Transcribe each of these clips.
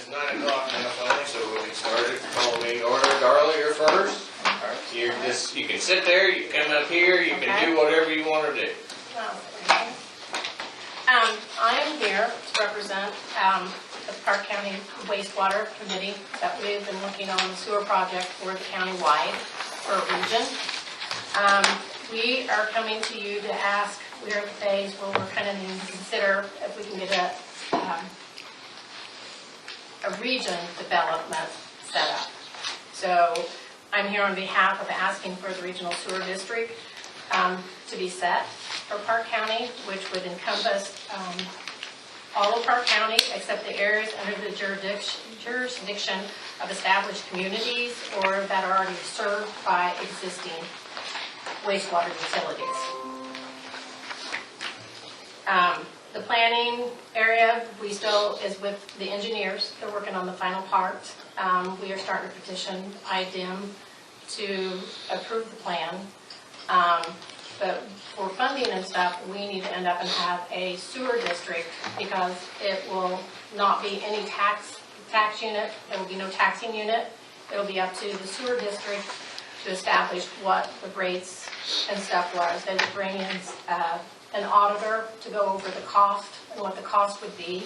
It's 9 o'clock now finally, so we'll get started. Call meeting order. Darla, you're first. You can sit there, you can come up here, you can do whatever you want to do. I am here to represent the Parke County Wastewater Committee that we've been looking on the sewer project for the county-wide for a region. We are coming to you to ask, we're at the phase where we're kind of needing to consider if we can get a region development set up. So I'm here on behalf of asking for the regional sewer district to be set for Parke County, which would encompass all of Parke County except the areas under the jurisdiction of established communities or that are already served by existing wastewater utilities. The planning area, we still is with the engineers. They're working on the final part. We are starting to petition IDEM to approve the plan. But for funding and stuff, we need to end up and have a sewer district because it will not be any tax unit. There will be no taxing unit. It will be up to the sewer district to establish what the rates and stuff was. They would bring in an auditor to go over the cost and what the cost would be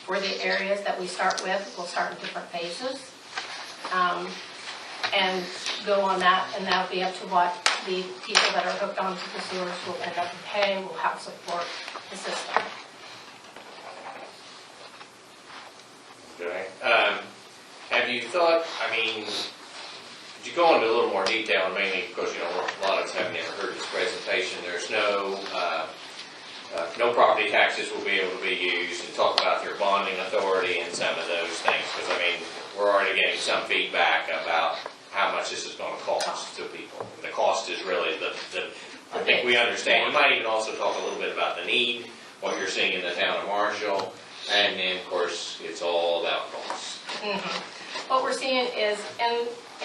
for the areas that we start with. We'll start in different phases and go on that, and that'll be up to what the people that are hooked onto the sewers will end up paying. Will help support the system. Okay. Have you thought, could you go into a little more detail, mainly because, a lot of us have never heard this presentation. There's no property taxes will be able to be used, and talk about their bonding authority and some of those things, because, we're already getting some feedback about how much this is going to cost to people. The cost is really I think we understand. We might even also talk a little bit about the need, what you're seeing in the town of Marshall, and then, of course, it's all about cost. Mm-hmm. What we're seeing is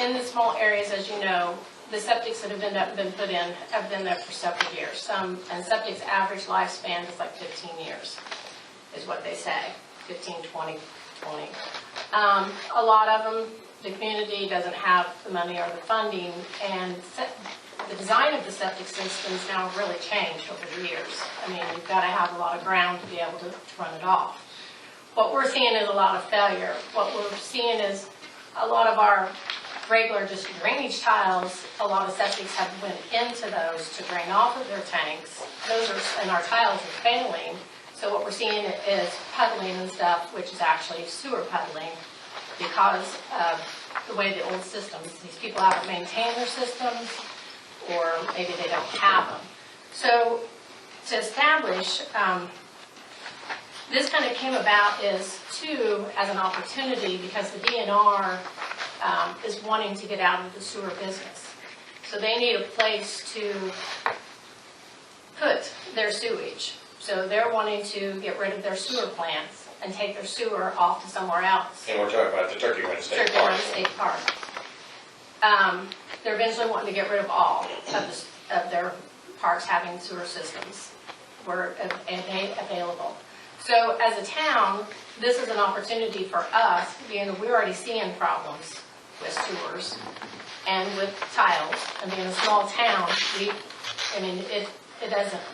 in the small areas, as you know, the septics that have been put in have been there for several years. And septic's average lifespan is like 15 years, is what they say, 15, 20. A lot of them, the community doesn't have the money or the funding, and the design of the septic system's now really changed over the years. You've got to have a lot of ground to be able to run it off. What we're seeing is a lot of failure. What we're seeing is a lot of our regular just drainage tiles, a lot of septics have went into those to drain off of their tanks. And our tiles are failing. So what we're seeing is puddling and stuff, which is actually sewer puddling because of the way the old systems, these people haven't maintained their systems, or maybe they don't have them. So to establish, this kind of came about as an opportunity because the DNR is wanting to get out of the sewer business. So they need a place to put their sewage. So they're wanting to get rid of their sewer plants and take their sewer off to somewhere else. And we're talking about the Turkey Run State Park. State Park. They're eventually wanting to get rid of all of their parks having sewer systems were available. So as a town, this is an opportunity for us, being that we're already seeing problems with sewers and with tiles. In a small town,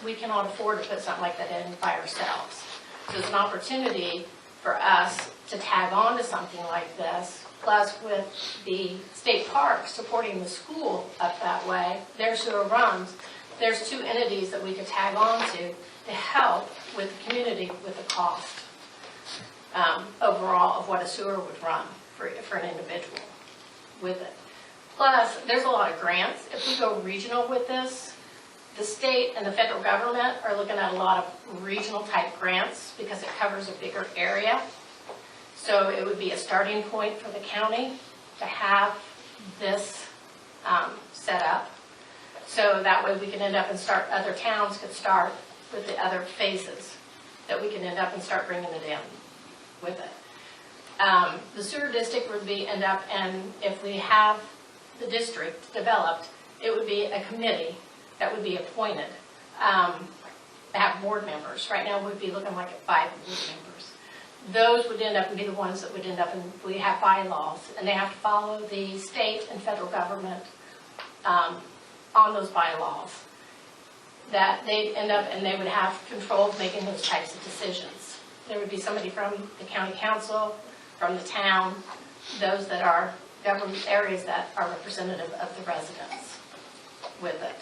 we cannot afford to put something like that in by ourselves. So it's an opportunity for us to tag on to something like this. Plus, with the state park supporting the school up that way, their sewer runs, there's two entities that we could tag on to help with the community with the cost overall of what a sewer would run for an individual with it. Plus, there's a lot of grants. If we go regional with this, the state and the federal government are looking at a lot of regional type grants because it covers a bigger area. So it would be a starting point for the county to have this set up. So that way we can end up and other towns could start with the other phases that we can end up and start bringing it in with it. The sewer district would end up, and if we have the district developed, it would be a committee that would be appointed to have board members. Right now we'd be looking like at 5 board members. those would end up and be the ones that would end up in, we have bylaws, and they have to follow the state and federal government on those bylaws. That they'd end up and they would have control of making those types of decisions. There would be somebody from the county council, from the town, those that are government areas that are representative of the residents with it.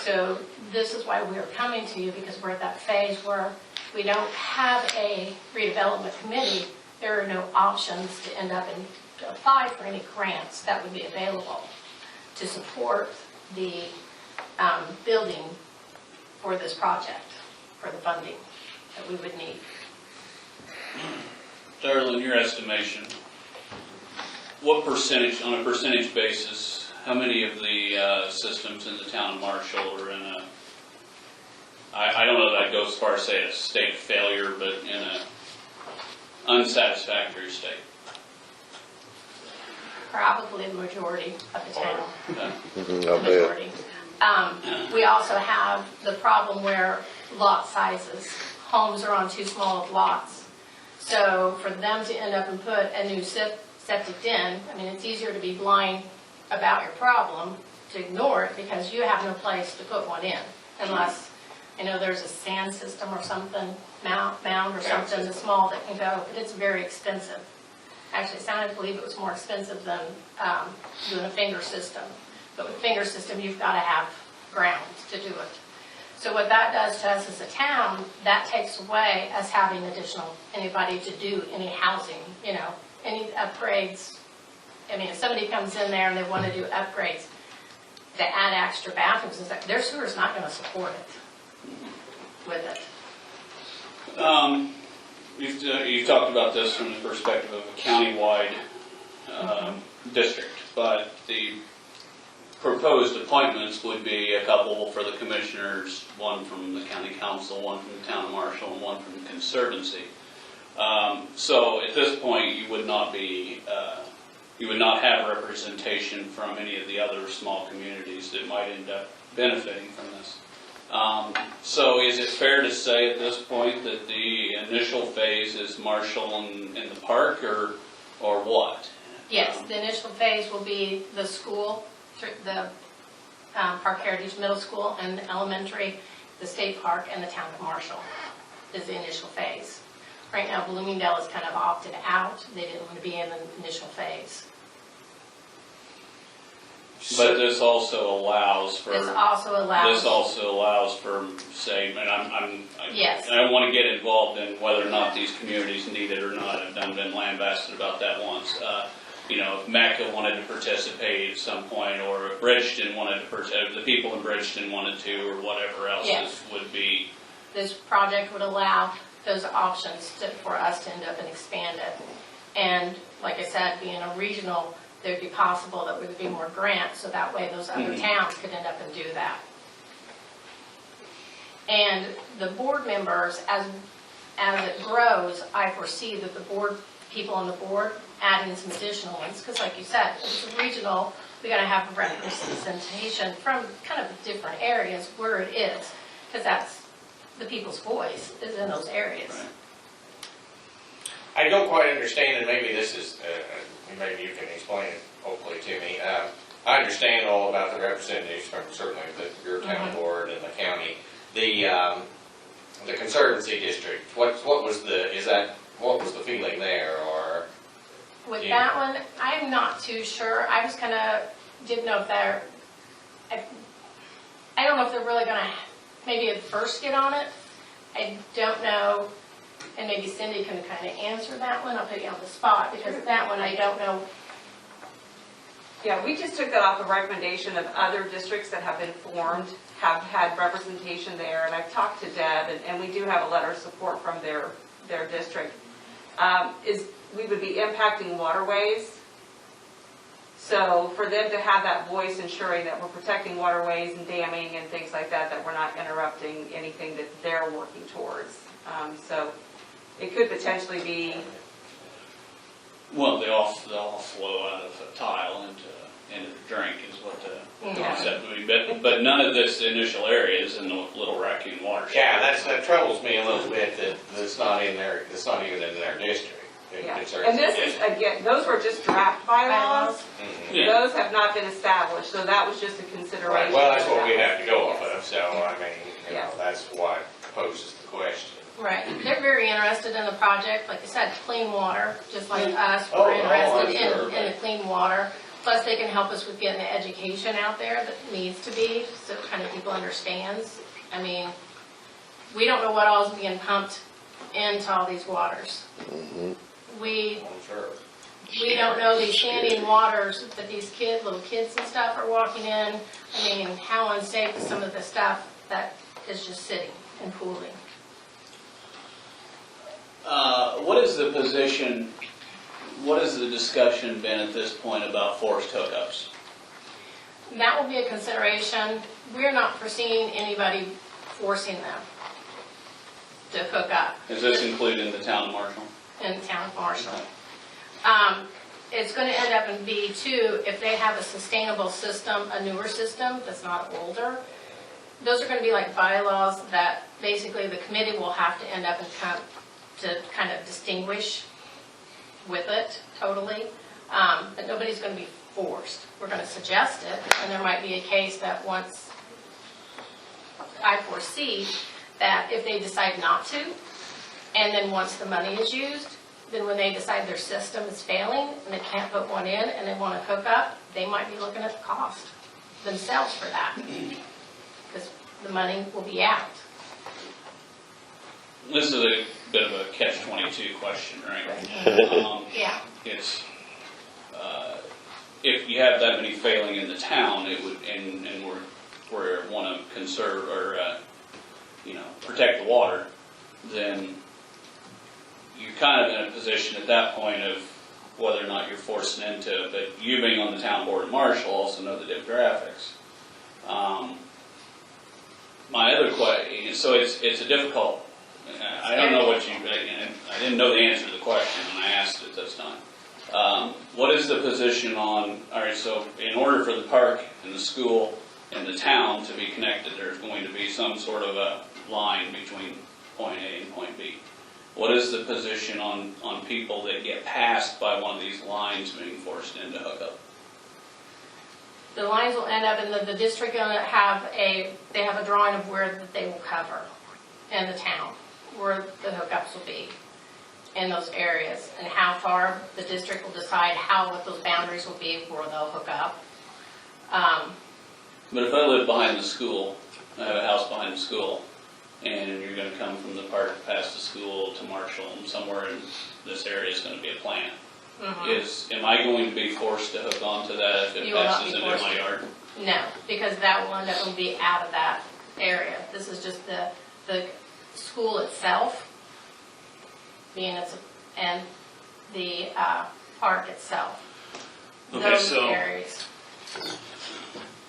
So this is why we are coming to you, because we're at that phase where we don't have a redevelopment committee. There are no options to end up and to apply for any grants that would be available to support the building for this project, for the funding that we would need. Darla, in your estimation, what percentage, on a percentage basis, how many of the systems in the town of Marshall are in a, I don't know that I'd go as far as say a state of failure, but in a unsatisfactory state? Probably the majority of the town. Okay. The majority. We also have the problem where lot sizes, homes are on too small of lots. So for them to end up and put a new septic in, I mean, it's easier to be blind about your problem, to ignore it, because you have no place to put one in, unless, you know, there's a sand system or something, mound or something small that can go, but it's very expensive. Actually, I believe it was more expensive than doing a finger system. But with finger system, you've got to have ground to do it. So what that does to us as a town, that takes away us having additional, anybody to do any housing, you know, any upgrades. I mean, if somebody comes in there and they want to do upgrades, to add extra bathrooms, their sewer's not going to support it with it. You've talked about this from the perspective of a countywide district, but the proposed appointments would be a couple for the commissioners, one from the county council, one from the town of Marshall, and one from the conservancy. So at this point, you would not be, you would not have representation from any of the other small communities that might end up benefiting from this. So is it fair to say at this point that the initial phase is Marshall and the park, or what? Yes, the initial phase will be the school, the Parke Heritage Middle School and elementary, the state park, and the town of Marshall is the initial phase. Right now, Bloomingdale is kind of opted out. They didn't want to be in the initial phase. But this also allows for. This also allows for, say, and yes. I don't want to get involved in whether or not these communities need it or not. I've been lambasted about that once. You know, if Mecca wanted to participate at some point, or if Bridgeton wanted to participate, the people in Bridgeton wanted to, or whatever else Yes. this would be. This project would allow those options for us to end up and expand it. And like I said, being a regional, it would be possible that there would be more grants, so that way those other towns could end up and do that. And the board members, as it grows, I foresee that the board, people on the board, adding some additional ones, because like you said, if it's a regional, we got to have a representation from kind of different areas where it is, because that's the people's voice is in those areas. Right. I don't quite understand, and maybe this is, maybe you can explain it hopefully to me. I understand all about the representatives from certainly your town board and the county. The conservancy district, what was the feeling there, or? With that one, I'm not too sure. I just kind of didn't know if they're, I don't know if they're really going to maybe at first get on it. I don't know, and maybe Cindy can kind of answer that one. I'll put you on the spot, because that one I don't know. Yeah, we just took that off the recommendation of other districts that have been formed, have had representation there, and I've talked to Deb, and we do have a letter of support from their district. We would be impacting waterways, so for them to have that voice ensuring that we're protecting waterways and damming and things like that, that we're not interrupting anything that they're working towards. So it could potentially be. Well, they all flow out of a tile into the drink is what the concept would be. But none of this initial area is in the Little Raccoon watershed. Yeah, that troubles me a little bit, that it's not in their, it's not even in their district. Yeah. It's our And this is, again, those were just draft bylaws. Mhm. Yeah. Those have not been established, so that was just a Right, consideration. well, that's what we have to go off of, so, I mean, you know, Yes. that's why it poses the question. Right, they're very interested in the project, like I said, clean water, just like us, Oh, we're I'm interested sure, in the clean water. Plus, they can help us with getting the education out there that needs to be, so kind of people understands. I mean, we don't know what all is being pumped into all these waters. We I'm sure. don't know these standing waters that these little kids and stuff are walking in. I mean, how unsafe is some of the stuff that is just sitting and pooling. What is the position, what has the discussion been at this point about forced hookups? That will be a consideration. We're not foreseeing anybody forcing them to hook up Is this included in the town of Marshall? in the town of Marshall. It's going to end up in B2 if they have a sustainable system, a newer system that's not older. Those are going to be like bylaws that basically the committee will have to end up and kind of distinguish with it totally. But nobody's going to be forced. We're going to suggest it, and there might be a case that once, I foresee that if they decide not to, and then once the money is used, then when they decide their system is failing and they can't put one in and they want to hook up, they might be looking at the cost themselves for that, because the money will be out. This is a bit of a catch-22 question, right? Yeah. It's, if you have that many failing in the town, it would, and we're want to conserve or, protect the water, then you're kind of in a position at that point of whether or not you're forcing into it. But you being on the town board of Marshall also know the demographics. My other question, so it's a difficult, I don't know what I didn't know the answer to the question when I asked it this time. What is the position on, all right, so in order for the park and the school and the town to be connected, there's going to be some sort of a line between point A and point B. What is the position on people that get passed by one of these lines being forced into hookup? The lines will end up in the district going to have they have a drawing of where that they will cover in the town, where the hookups will be in those areas, and how far the district will decide what those boundaries will be where they'll hook up. But if I live behind the school, I have a house behind the school, and you're going to come from the park past the school to Marshall, and somewhere in this area is going to be a plant. Am I going to be forced to hook onto that if it You will not passes be into forced my to. yard? No, because that will end up and be out of that area. This is just the school itself, and the park itself. Okay, Those so areas.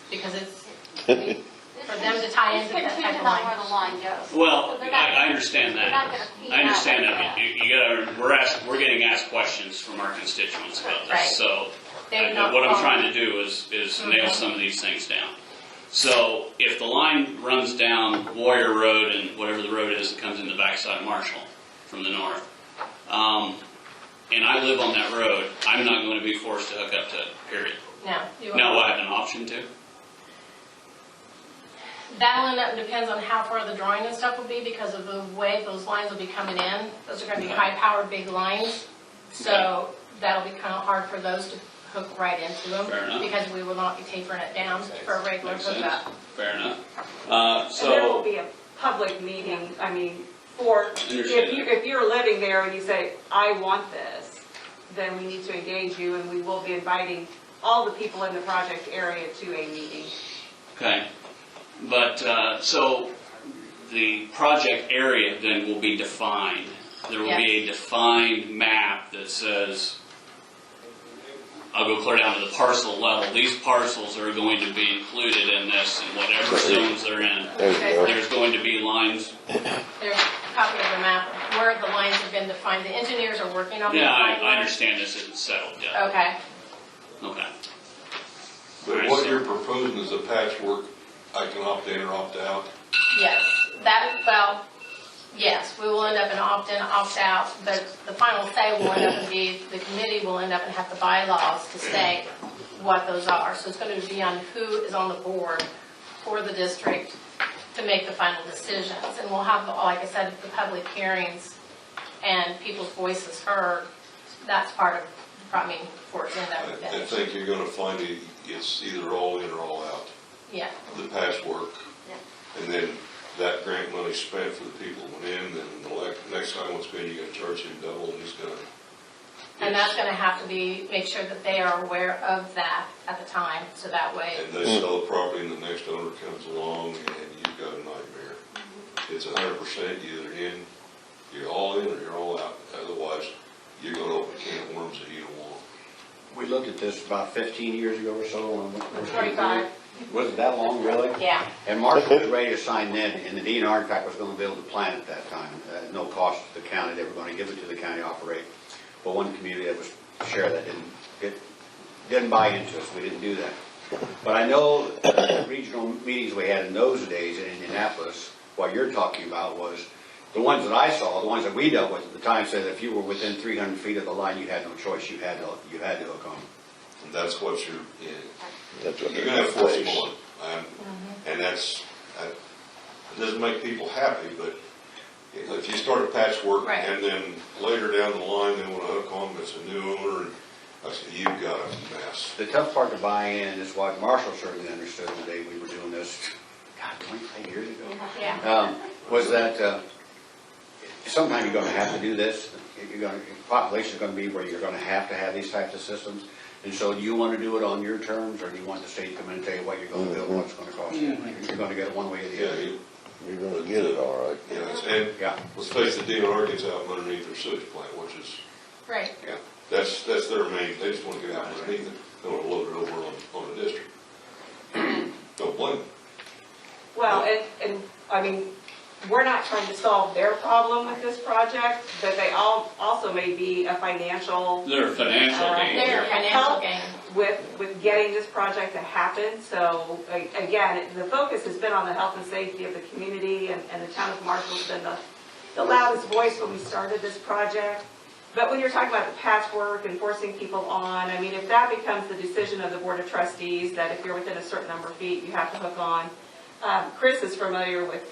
Because it's for them to tie into that type Contingent of on where line. the line goes. well, They're not I understand they're not that. gonna feed I understand that. that. You gotta. We're getting asked questions from our constituents about this. Right. So They've not what I'm followed. trying to do is nail some of these things down. So if the line runs down Warrior Road and whatever the road is that comes in the backside of Marshall from the north, and I live on that road, I'm not going to be forced to hook up to it, period. No, you won't. Now, will I have an option to? That'll end up, depends on how far the drawing and stuff will be, because of the way those lines will be coming in. Those are going to be high-powered big lines, so that'll be kind of hard for those to hook right into them. Fair enough. Because we will not be tapering it down for a regular Makes sense. hookup. Fair enough. And there will So, be a public meeting, I mean, for, Understand if you're living there and you say, I want this, then we need to engage you, and we will be inviting all the people in the project area to a meeting. okay. But, so the project area then will be defined. There will be a defined map that says, I'll go clear down to the parcel level. These parcels are going to be included in this and whatever zones they're in. Okay, so There's going to be lines. there's a copy of the map where the lines have been defined. The engineers are working on the Yeah, defined I lines. understand this isn't settled yet. Okay. Okay. But what you're proposing is a patchwork, I can opt in or opt out. Yes, Yes, we will end up in opt-in, opt-out, but the final say will end up and be, the committee will end up and have the bylaws to state what those are. So it's going to be on who is on the board for the district to make the final decisions. And we'll have, like I said, the public hearings and people's voices heard. That's part of, I mean, before it's in that we I finish. think you're gonna find it's either all in or all out, Yeah, the patchwork. And then that grant money spent for the people who went in, then the next time it's been, you're gonna charge him double, and he's gonna. and that's going to have to be, make sure that they are aware of that at the time, so that way. And they sell the property, and the next owner comes along, and you've got a nightmare. It's 100%, you're either in, you're all in or you're all out. Otherwise, you're gonna open a can of worms that you don't want. We looked at this about 15 years ago or so. 45. Was it that long, really? Yeah. And Marshall was ready to sign then, and the DNR, in fact, was going to build the plant at that time. No cost to the county. They were going to give it to the county to operate. But one community that was share that didn't buy into us. We didn't do that. But I know the regional meetings we had in those days in Indianapolis, what you're talking about was the ones that I saw, the ones that we dealt with at the time, said that if you were within 300 feet of the line, you had no choice. You had to hook on. And that's what you're in. That's what You're they're gonna have to gonna force them face. on. And it doesn't make people happy, but if you start a patchwork Right. and then later down the line, they want to hook on, it's a new owner, and I said, you've got a mess. The tough part to buy in is what Marshall certainly understood the day we were doing this, God, 25 years ago, Yeah. was that sometime you're going to have to do this. Population's going to be where you're going to have these types of systems. And so do you want to do it on your terms, or do you want the state to come in and tell you what you're going to build, what it's going to cost you? You're going to get it one way or the Yeah, other. You're gonna get it all right. and Yeah. let's face it, DNR gets out from underneath their sewage plant, which is, Right. that's their main, they just want to get out from underneath it. They want to load it over on the district. Don't blame them. Well, and, I mean, we're not trying to solve their problem with this project, but they also may be a financial Their financial gain. Their financial help gain. with getting this project to happen. So again, the focus has been on the health and safety of the community, and the town of Marshall's been the loudest voice when we started this project. But when you're talking about the patchwork and forcing people on, I mean, if that becomes the decision of the Board of Trustees, that if you're within a certain number of feet, you have to hook on. Chris is familiar with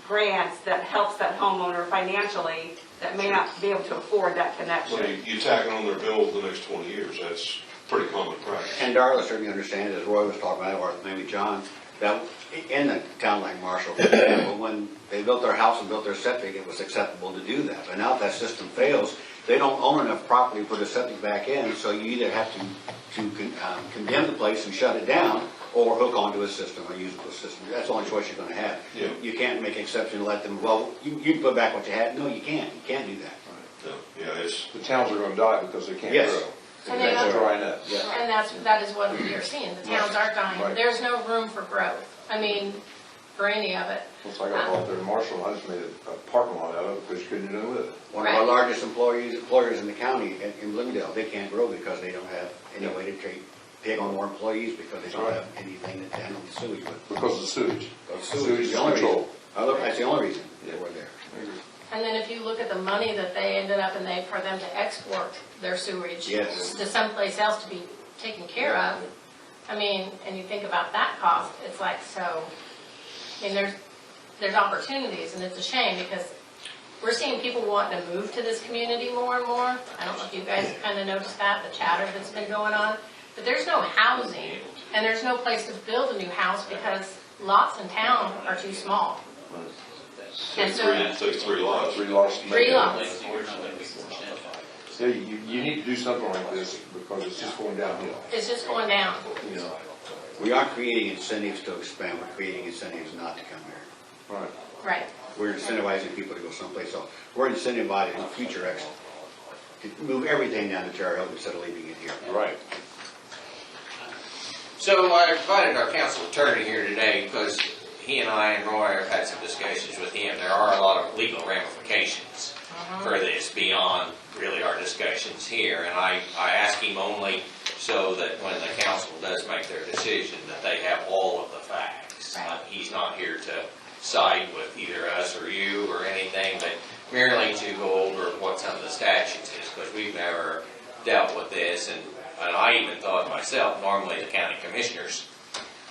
grants that helps that homeowner financially that may not be able to afford that connection. So you tack it on their bill for the next 20 years, that's pretty common practice. And Darla certainly understands, as Roy was talking about, or maybe John, that in a town like Marshall, when they built their house and built their septic, it was acceptable to do that. But now if that system fails, they don't own enough property to put a septic back in, so you either have to condemn the place and shut it down, or hook onto a system, a usable system. That's the only choice you're gonna have. Yeah. You can't make an exception and let them, well, you can put back what you had. No, you can't. You can't do that. No, yeah, it's, The towns are gonna die because they can't Yes. grow. And they That's don't- drying up. And that is what we are seeing. The towns are dying. Right. There's no room for growth. I mean, for any of it. It's like I bought there in Marshall, I just made a parking lot out of it because you couldn't do nothing with it. One of our Right. largest employers in the county, in Bloomingdale, they can't grow because they don't have any way to take on more employees because they don't have anything to handle the sewage with. Because of the sewage. Sewage is the only reason. That's the only reason they were there. And then if you look at the money that they ended up, and for them to export their sewage Yes. to someplace else to be taken care of, I mean, and you think about that cost, it's like, so, I mean, there's opportunities, and it's a shame because we're seeing people wanting to move to this community more and more. I don't know if you guys kind of noticed that, the chatter that's been going on, but there's no housing, and there's no place to build a new house because lots in town are too small. And so, takes three lots. 3 lots. to make Three it. lots. Yeah, you need to do something like this because it's just going downhill, it's just going down. you know. We aren't creating incentives to expand, we're creating incentives not to come here. Right. Right. We're incentivizing people to go someplace else. We're incentivizing future exits to move everything down to Terre Haute instead of leaving it here. Right. So I invited our council attorney here today because he and I and Roy have had some discussions with him. There are a lot of legal ramifications for this beyond really our discussions here. And I ask him only so that when the council does make their decision that they have all of the facts. Right. He's not here to side with either us or you or anything, but merely to go over what some of the statutes is, because we've never dealt with this, and I even thought myself, normally the county commissioners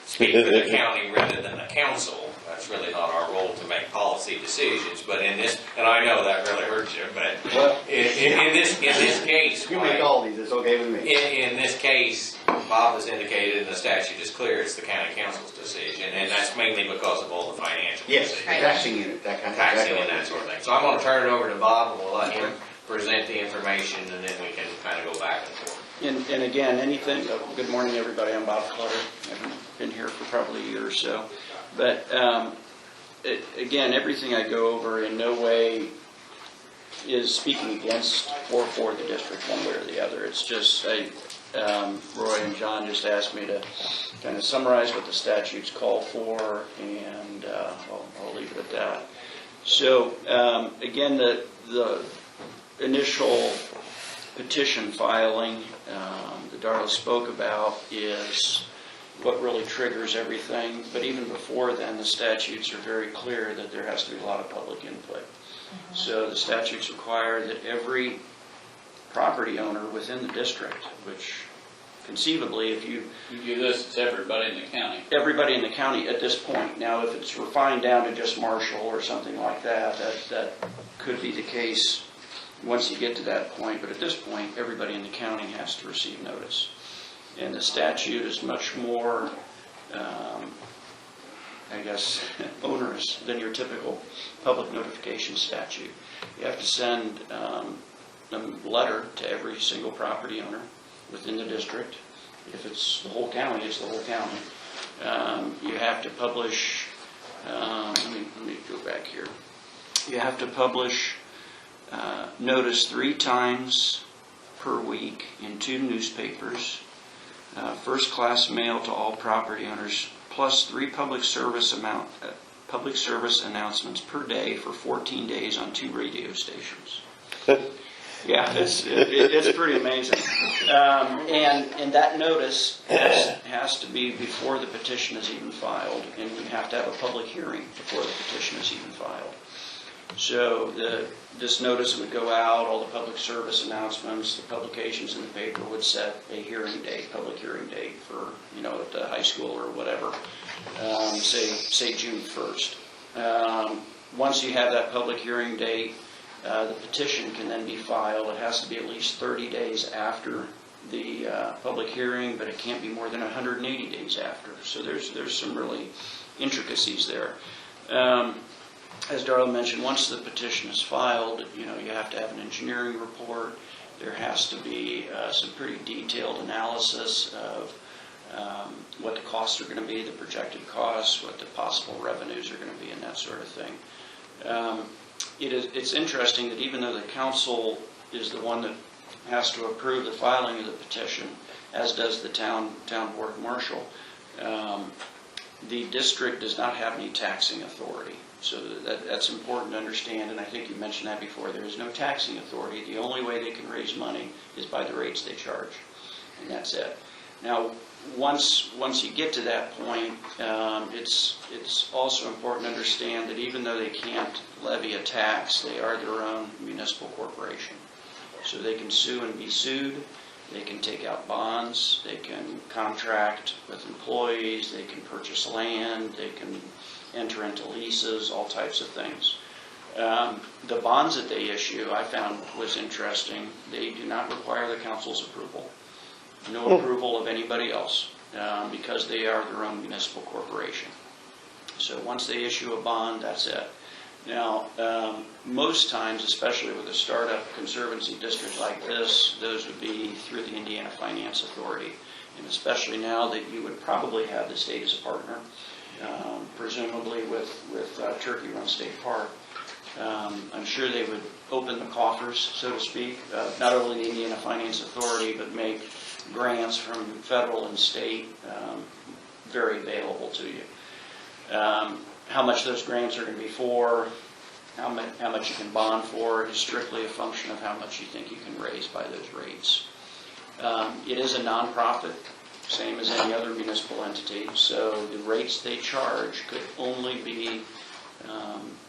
speak for the county rather than the council. That's really not our role to make policy decisions, but in this, and I know that really hurts you, but in this case, You make all these, it's okay with me. in this case, Bob has indicated, and the statute is clear, it's the county council's decision, and that's mainly because of all the financial Yes, decisions. taxing unit, that kind of. Taxing and that sort of thing. So I'm gonna turn it over to Bob, and we'll let him present the information, and then we can kind of go back and forth. And again, anything, good morning, everybody, I'm Bob Clutter. I haven't been here for probably a year or so. But again, everything I go over in no way is speaking against or for the district one way or the other. It's just, Roy and John just asked me to kind of summarize what the statutes call for, and I'll leave it at that. So again, the initial petition filing that Darla spoke about is what really triggers everything. But even before then, the statutes are very clear that there has to be a lot of public input. So the statutes require that every property owner within the district, which conceivably, if you do this, it's everybody in the county. Everybody in the county at this point. Now, if it's refined down to just Marshall or something like that, that could be the case once you get to that point. But at this point, everybody in the county has to receive notice. And the statute is much more, I guess, onerous than your typical public notification statute. You have to send a letter to every single property owner within the district. If it's the whole county, it's the whole county. You have to publish, let me go back here. You have to publish notice 3 times per week in 2 newspapers, first-class mail to all property owners, plus 3 public service announcements per day for 14 days on 2 radio stations. Yeah, it's pretty amazing. And that notice has to be before the petition is even filed, and you have to have a public hearing before the petition is even filed. So this notice would go out, all the public service announcements, the publications in the paper would set a hearing date, public hearing date for, at the high school or whatever, say June 1st. Once you have that public hearing date, the petition can then be filed. It has to be at least 30 days after the public hearing, but it can't be more than 180 days after. So there's some really intricacies there. As Darla mentioned, once the petition is filed, you have to have an engineering report. There has to be some pretty detailed analysis of what the costs are going to be, the projected costs, what the possible revenues are going to be, and that sort of thing. It's interesting that even though the council is the one that has to approve the filing of the petition, as does the town board marshal, the district does not have any taxing authority. So that's important to understand, and I think you mentioned that before. There is no taxing authority. The only way they can raise money is by the rates they charge, and that's it. Now, once you get to that point, it's also important to understand that even though they can't levy a tax, they are their own municipal corporation. So they can sue and be sued. They can take out bonds. They can contract with employees. They can purchase land. They can enter into leases, all types of things. The bonds that they issue, I found was interesting. They do not require the council's approval. No approval of anybody else, because they are their own municipal corporation. So once they issue a bond, that's it. Now, most times, especially with a startup conservancy district like this, those would be through the Indiana Finance Authority. And especially now that you would probably have the state as a partner, presumably with Turkey Run State Park. I'm sure they would open the coffers, so to speak, not only the Indiana Finance Authority, but make grants from federal and state very available to you. How much those grants are going to be for, how much you can bond for, is strictly a function of how much you think you can raise by those rates. It is a nonprofit, same as any other municipal entity, so the rates they charge could only be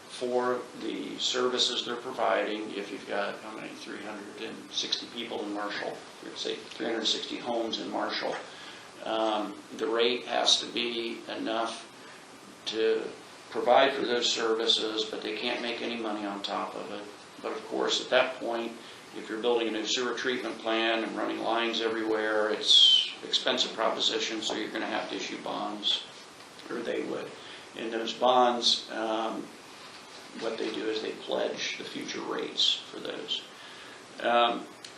for the services they're providing. If you've got, how many, 360 people in Marshall, say 360 homes in Marshall, the rate has to be enough to provide for those services, but they can't make any money on top of it. But of course, at that point, if you're building a new sewer treatment plant and running lines everywhere, it's an expensive proposition, so you're going to have to issue bonds, or they would. And those bonds, what they do is they pledge the future rates for those.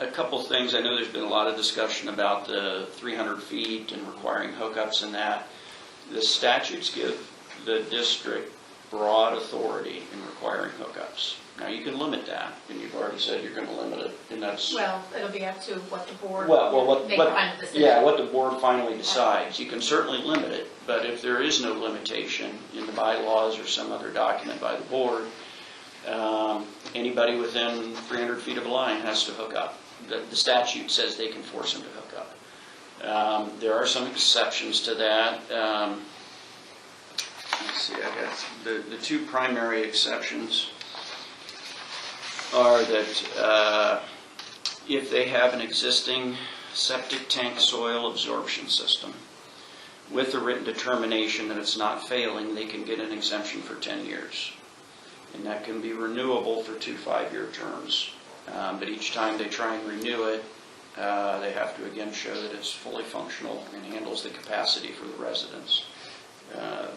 A couple things, I know there's been a lot of discussion about the 300 feet and requiring hookups and that. The statutes give the district broad authority in requiring hookups. Now, you can limit that, and you've already said you're going to limit it, and that's... Well, it'll be up to what the board, what they find the decision. yeah, what the board finally decides. You can certainly limit it, but if there is no limitation in the bylaws or some other document by the board, anybody within 300 feet of a line has to hook up. The statute says they can force them to hook up. There are some exceptions to that. Let's see, I got the two primary exceptions are that if they have an existing septic tank soil absorption system with a written determination that it's not failing, they can get an exemption for 10 years. And that can be renewable for 2 5-year terms. But each time they try and renew it, they have to again show that it's fully functional and handles the capacity for the residents.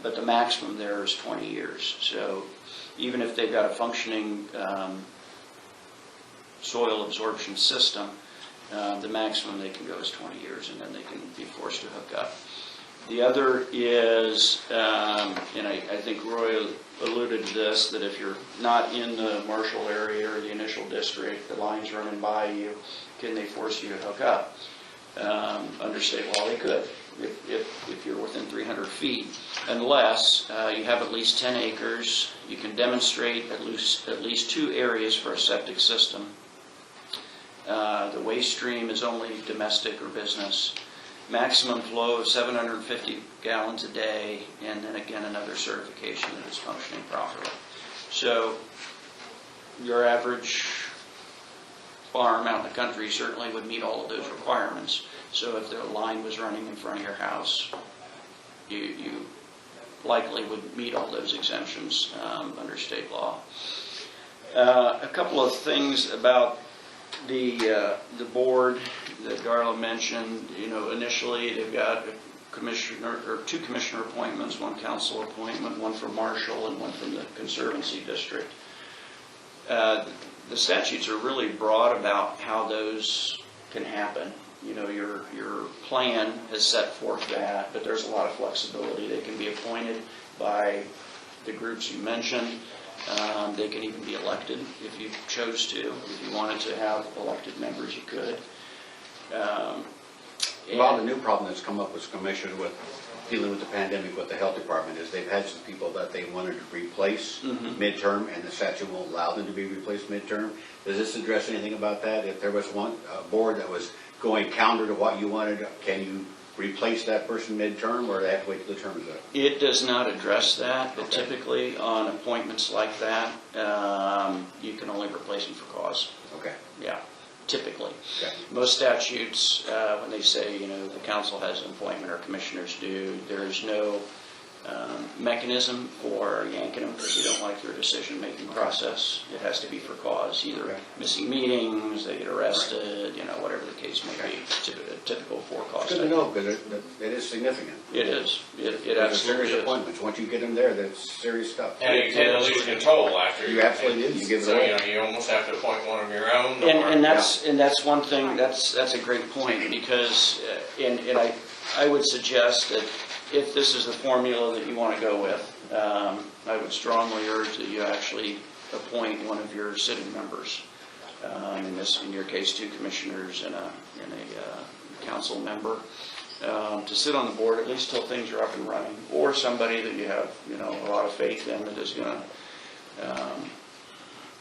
But the maximum there is 20 years. So even if they've got a functioning soil absorption system, the maximum they can go is 20 years, and then they can be forced to hook up. The other is, and I think Roy alluded to this, that if you're not in the Marshall area or the initial district, the line's running by you, can they force you to hook up? Under state law, they could, if you're within 300 feet, unless you have at least 10 acres, you can demonstrate at least 2 areas for a septic system. The waste stream is only domestic or business. Maximum flow of 750 gallons a day, and then again another certification that it's functioning properly. So your average farm out in the country certainly would meet all of those requirements. So if the line was running in front of your house, you likely would meet all those exemptions under state law. A couple of things about the board that Darla mentioned. You know, initially they've got a commissioner or 2 commissioner appointments, 1 council appointment, 1 from Marshall and 1 from the Conservancy District. The statutes are really broad about how those can happen. You know, your plan has set forth that, but there's a lot of flexibility. They can be appointed by the groups you mentioned. They can even be elected if you chose to. If you wanted to have elected members, you could. Well, the new problem that's come up with commission with dealing with the pandemic with the health department is they've had some people that they wanted to replace midterm, and the statute won't allow them to be replaced midterm. Does this address anything about that? If there was one board that was going counter to what you wanted, can you replace that person midterm, or do they have to wait till the term is up? It does not address that, but typically on appointments like that, you can only replace them for cause. Okay. Yeah, typically. Okay. Most statutes, when they say, you know, the council has an appointment or commissioners do, there is no mechanism for yanking them because you don't like their decision-making process. It has to be for cause, either missing meetings, they get arrested, you know, whatever the case may be. Typical for-cause. Good to know, because it is significant. It is. It There's absolutely serious is. appointments. Once you get them there, that's serious stuff. And you tend to lose control after. You absolutely do. You give it So, away. you know, you almost have to appoint one of your own. And that's one thing, that's a great point, because, and I would suggest that if this is the formula that you want to go with, I would strongly urge that you actually appoint one of your sitting members. In your case, 2 commissioners and a council member to sit on the board at least till things are up and running, or somebody that you have, you know, a lot of faith in that is going to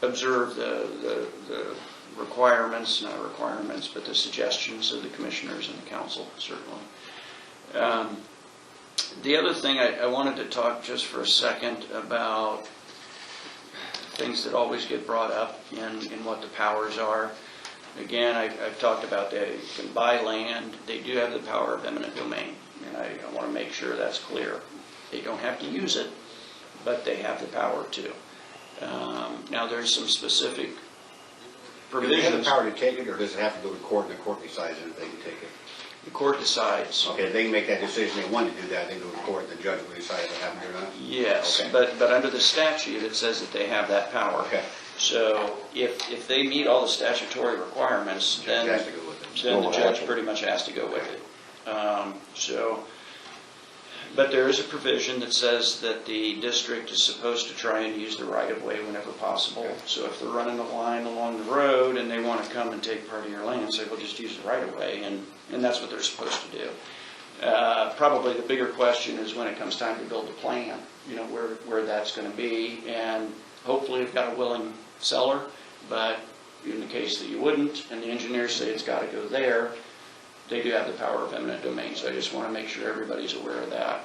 observe the requirements, not requirements, but the suggestions of the commissioners and the council, certainly. The other thing I wanted to talk just for a second about things that always get brought up in what the powers are. Again, I've talked about they can buy land. They do have the power of eminent domain, and I want to make sure that's clear. They don't have to use it, but they have the power to. Now, there's some specific Do they have the provisions. power to take it, or does it have to go to court and the court decides if they can take it? The court decides. Okay, they can make that decision, they want to do that, they go to court, and the judge will decide if it happened or not? Yes, Okay. but under the statute, it says that they have that power. Okay. So if they meet all the statutory requirements, Judge then has to go with it. the judge pretty much has to go with it. But there is a provision that says that the district is supposed to try and use the right-of-way whenever possible. So if they're running a line along the road and they want to come and take part of your land, say, well, just use the right-of-way, and that's what they're supposed to do. Probably the bigger question is when it comes time to build the plan, where that's going to be, and hopefully you've got a willing seller, but in the case that you wouldn't, and the engineers say it's got to go there, they do have the power of eminent domain, so I just want to make sure everybody's aware of that.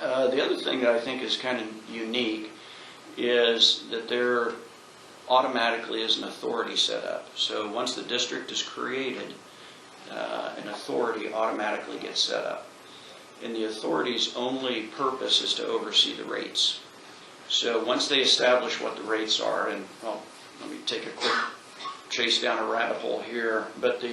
The other thing that I think is kind of unique is that there automatically is an authority set up. So once the district is created, an authority automatically gets set up. And the authority's only purpose is to oversee the rates. So once they establish what the rates are, and let me take a quick chase down a rabbit hole here, but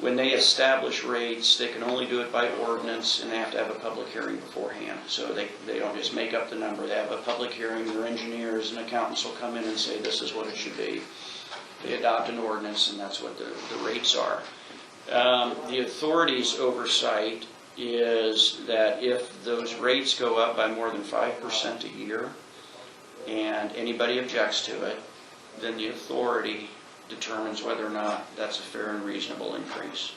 when they establish rates, they can only do it by ordinance, and they have to have a public hearing beforehand. So they don't just make up the number. They have a public hearing. Their engineers and accountants will come in and say, this is what it should be. They adopt an ordinance, and that's what the rates are. The authority's oversight is that if those rates go up by more than 5% a year, and anybody objects to it, then the authority determines whether or not that's a fair and reasonable increase.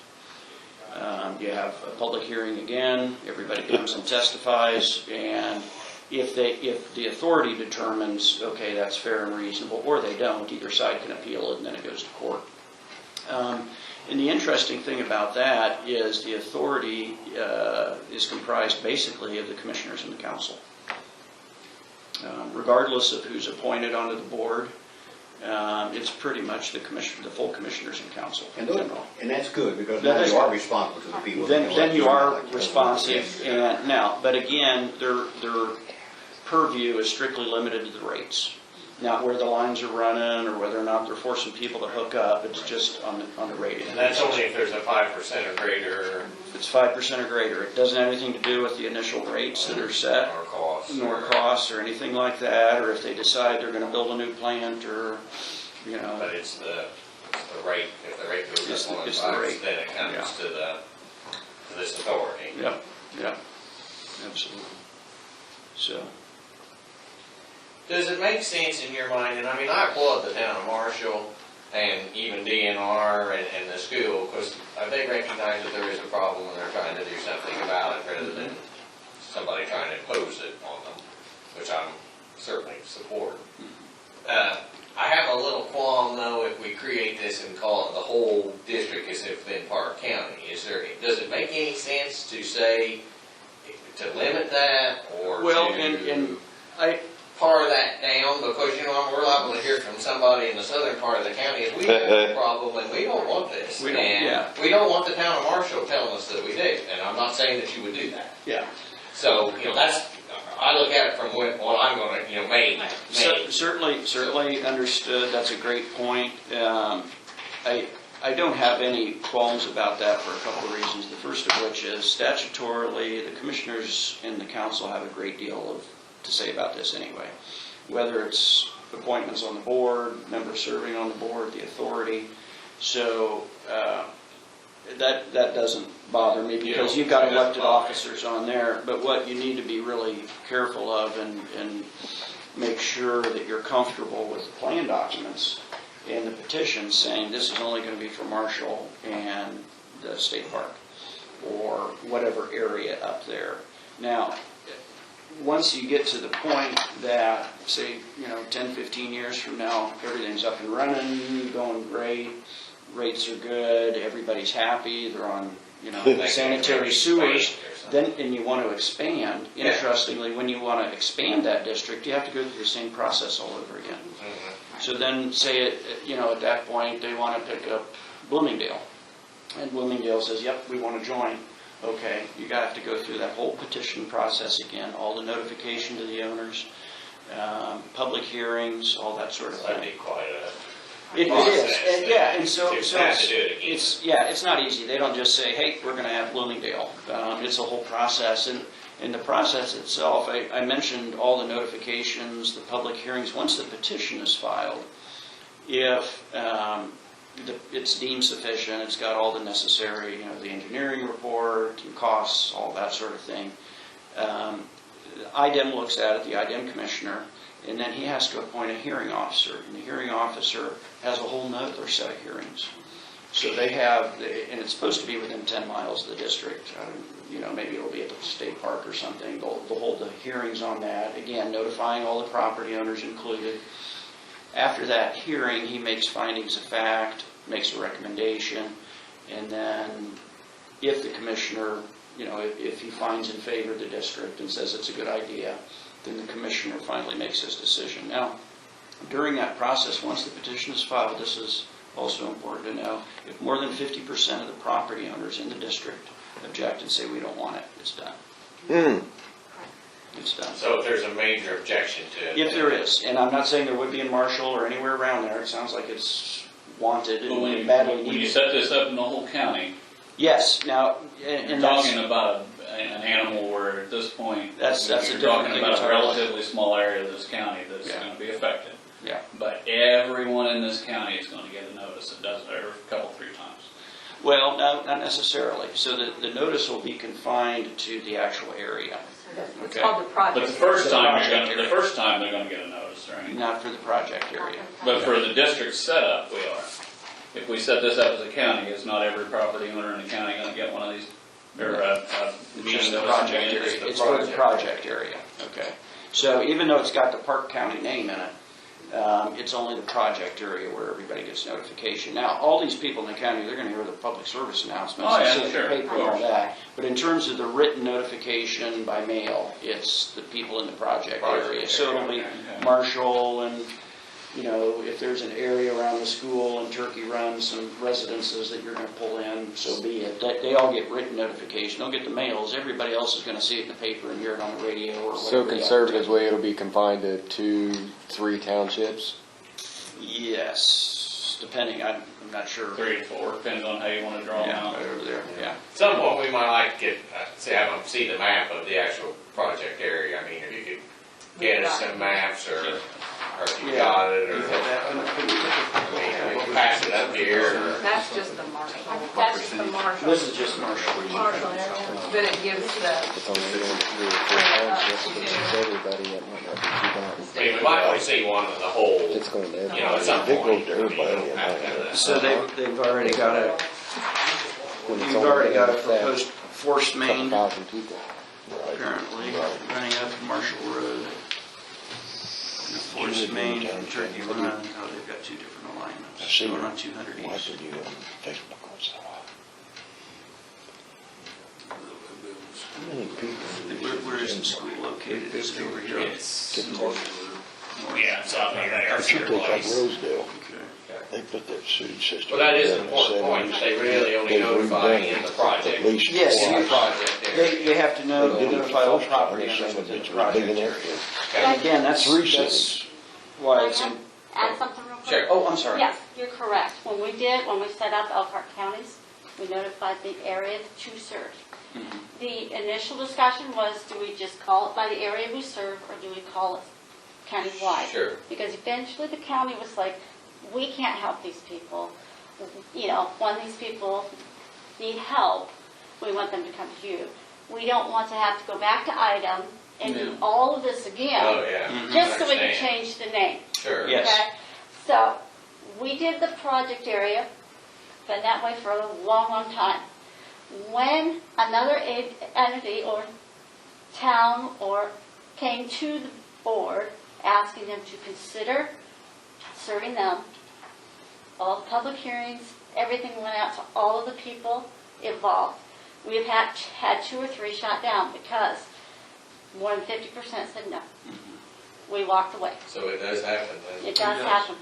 You have a public hearing again, everybody comes and testifies, and if the authority determines, okay, that's fair and reasonable, or they don't, either side can appeal it and then it goes to court. And the interesting thing about that is the authority is comprised basically of the commissioners and the council. Regardless of who's appointed onto the board, it's pretty much the full commissioners and council in general. And that's good, because now you are responsible to the people. Then you are responsive, but again, their purview is strictly limited to the rates. Not where the lines are running or whether or not they're forcing people to hook up, it's just on the rate. And that's only if there's a 5% or greater. If it's 5% or greater. It doesn't have anything to do with the initial rates that are set. Or costs. Nor costs or anything like that, or if they decide they're going to build a new plant or, But it's the rate, if the rate goes up more than it's the 5%, rate. then it comes to this authority. Yep, absolutely. So. Does it make sense in your mind, and I applaud the town of Marshall and even DNR and the school, because they recognize that there is a problem and they're trying to do something about it rather than somebody trying to impose it on them, which I'm certainly support. I have a little qualm though if we create this and call it the whole district as if in Parke County. Does it make any sense to say, to limit that or to par that down? Because, we're liable to hear from somebody in the southern part of the county if we have a problem and we don't want this. We don't want the town of Marshall telling us that we do. And I'm not saying that you would do that. Yeah. So, I look at it from what I'm going to, make. Certainly understood. That's a great point. I don't have any qualms about that for a couple of reasons. The first of which is statutorily, the commissioners and the council have a great deal to say about this anyway. Whether it's appointments on the board, members serving on the board, the authority. So that doesn't bother me because you've got elected officers on there. But what you need to be really careful of and make sure that you're comfortable with the plan documents and the petition saying this is only going to be for Marshall and the state park or whatever area up there. Now, once you get to the point that, say, 10, 15 years from now, everything's up and running, going great, rates are good, everybody's happy, they're on sanitary expand sewers, or something. then, and you want to expand, Yeah. interestingly, when you want to expand that district, you have to go through the same process all over again. Mhm. So then, say, at that point, they want to pick up Bloomingdale. And Bloomingdale says, yep, we want to join. Okay, you have to go through that whole petition process again, all the notification to the owners, public hearings, all that sort of That'd thing. be quite a It process. is, yeah, and so To have to do it again. it's not easy. They don't just say, hey, we're going to have Bloomingdale. It's a whole process, and in the process itself, I mentioned all the notifications, the public hearings. Once the petition is filed, if it's deemed sufficient, it's got all the necessary, the engineering report and costs, all that sort of thing. IDEM looks at it, the IDEM commissioner, and then he has to appoint a hearing officer. And the hearing officer has a whole nother set of hearings. So they have, and it's supposed to be within 10 miles of the district. Maybe it'll be at the state park or something. They'll hold the hearings on that. Again, notifying all the property owners included. After that hearing, he makes findings of fact, makes a recommendation, and then if the commissioner, if he finds in favor of the district and says it's a good idea, then the commissioner finally makes his decision. Now, during that process, once the petition is filed, this is also important to know, if more than 50% of the property owners in the district object and say we don't want it, it's done. It's done. So if there's a major objection to it. If there is, and I'm not saying there would be in Marshall or anywhere around there, it sounds like it's wanted But and badly when you needed. set this up in the whole county, Yes, now, you're and that's, talking about an animal where at this point, That's a you're different talking thing about a entirely. relatively small area of this county that's Yeah. going to be affected. yeah. But everyone in this county is going to get a notice. It does it every couple, 3 times. Well, no, not necessarily. So the notice will be confined to the actual area. It's Okay. called the project. But the first time Project area. the first time they're going to get a notice, right? Not for the project area. But for the district setup, we are. If we set this up as a county, is not every property owner in the county going to get one of these, or It's meeting just the notice? project It's area. the It's for the project. project area, okay. So even though it's got the Parke County name in it, it's only the project area where everybody gets notification. Now, all these people in the county, they're going to hear the public service announcements. Oh, yeah, see it in the sure, paper of and all course. that. But in terms of the written notification by mail, it's the people in the project area. So it'll be Okay. Marshall and, if there's an area around the school and Turkey Run, some residences that you're going to pull in, so be it. They all get written notification. They'll get the mails. Everybody else is going to see it in the paper and hear it on the radio or whatever. So they have to do. conservatively, it'll be confined to 2-3 townships? Yes, depending, I'm not sure. 3 to 4, depends on how you want to draw them Yeah, out. right over there, yeah. At some point, we might like to get, have them see the map of the actual project area. I mean, if you could get us some maps, or if you got it, or, You have that? I mean, we can pass it up here, or. That's just the Marshall, That's just the Marshall. This is just Marshall. Marshall area. but it gives the, It's only 3 or 4 townships, but it's everybody, it might not be too I mean, we might only see one of the whole, It's going to at some It point. goes to everybody. We don't have to have that. So they've already got a, When it's you've only already got a like that, proposed forced main, couple thousand people. apparently, running up Marshall Road. And a forced main from Turkey Run, oh, they've got 2 different alignments, going on 200 east. How many people? Where is the school located? Is it over here? It's, North. yeah, it's out there, If you take up place. Rosedale, Okay. they put that sewage system. Well, that is in an the important point, that they really only They've notify redone in the it project. At least Yes, In the twice. project area. They have to know, They did it notify all first time, property they owners said within it the was big project enough area. to- And again, that's Three cities. why it's in, Add something real quick? Sure. oh, I'm sorry. Yes, you're correct. When we set up Elkhart counties, we notified the area to serve. Mhm. The initial discussion was, do we just call it by the area we serve, or do we call it countywide? Sure. Because eventually the county was like, we can't help these people. When these people need help, we want them to come to you. We don't want to have to go back to IDEM and do all of this again. Oh, yeah. Just so we can Understand. change the name. Sure. Yes. Okay, so we did the project area, been that way for a long, long time. When another entity or town or came to the board asking them to consider serving them, all the public hearings, everything went out to all of the people involved. We have had 2 or 3 shot down because more than 50% said no. We walked away. So it does happen then. It does happen.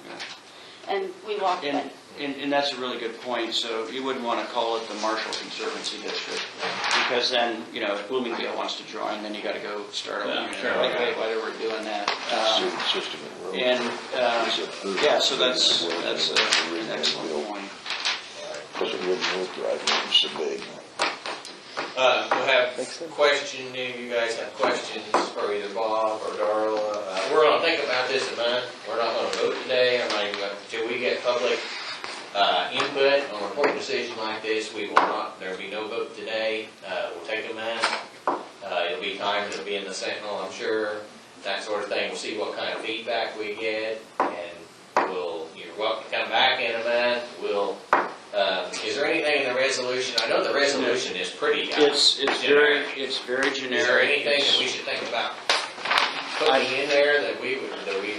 And we walked away. And that's a really good point, so you wouldn't want to call it the Marshall Conservancy District, because then, you know, if Bloomingdale wants to join, then you got to go start over. Wait, why are we doing that? System in the road. And, yeah, so that's an excellent point. Because it wouldn't work right, it's so big. We'll have Makes sense. questions, if you guys have questions for either Bob or Darla. We're gonna think about this a month. We're not gonna vote today, I'm not even gonna, until we get public, input on an important decision like this, we will not, there'll be no vote today. We'll take a month. It'll be time, it'll be in the Sentinel, I'm sure, that sort of thing. We'll see what kind of feedback we get, and you're welcome to come back in a month. Is there anything in the resolution? I know the resolution is pretty It's very generic. Is there anything that we should think about putting in there that we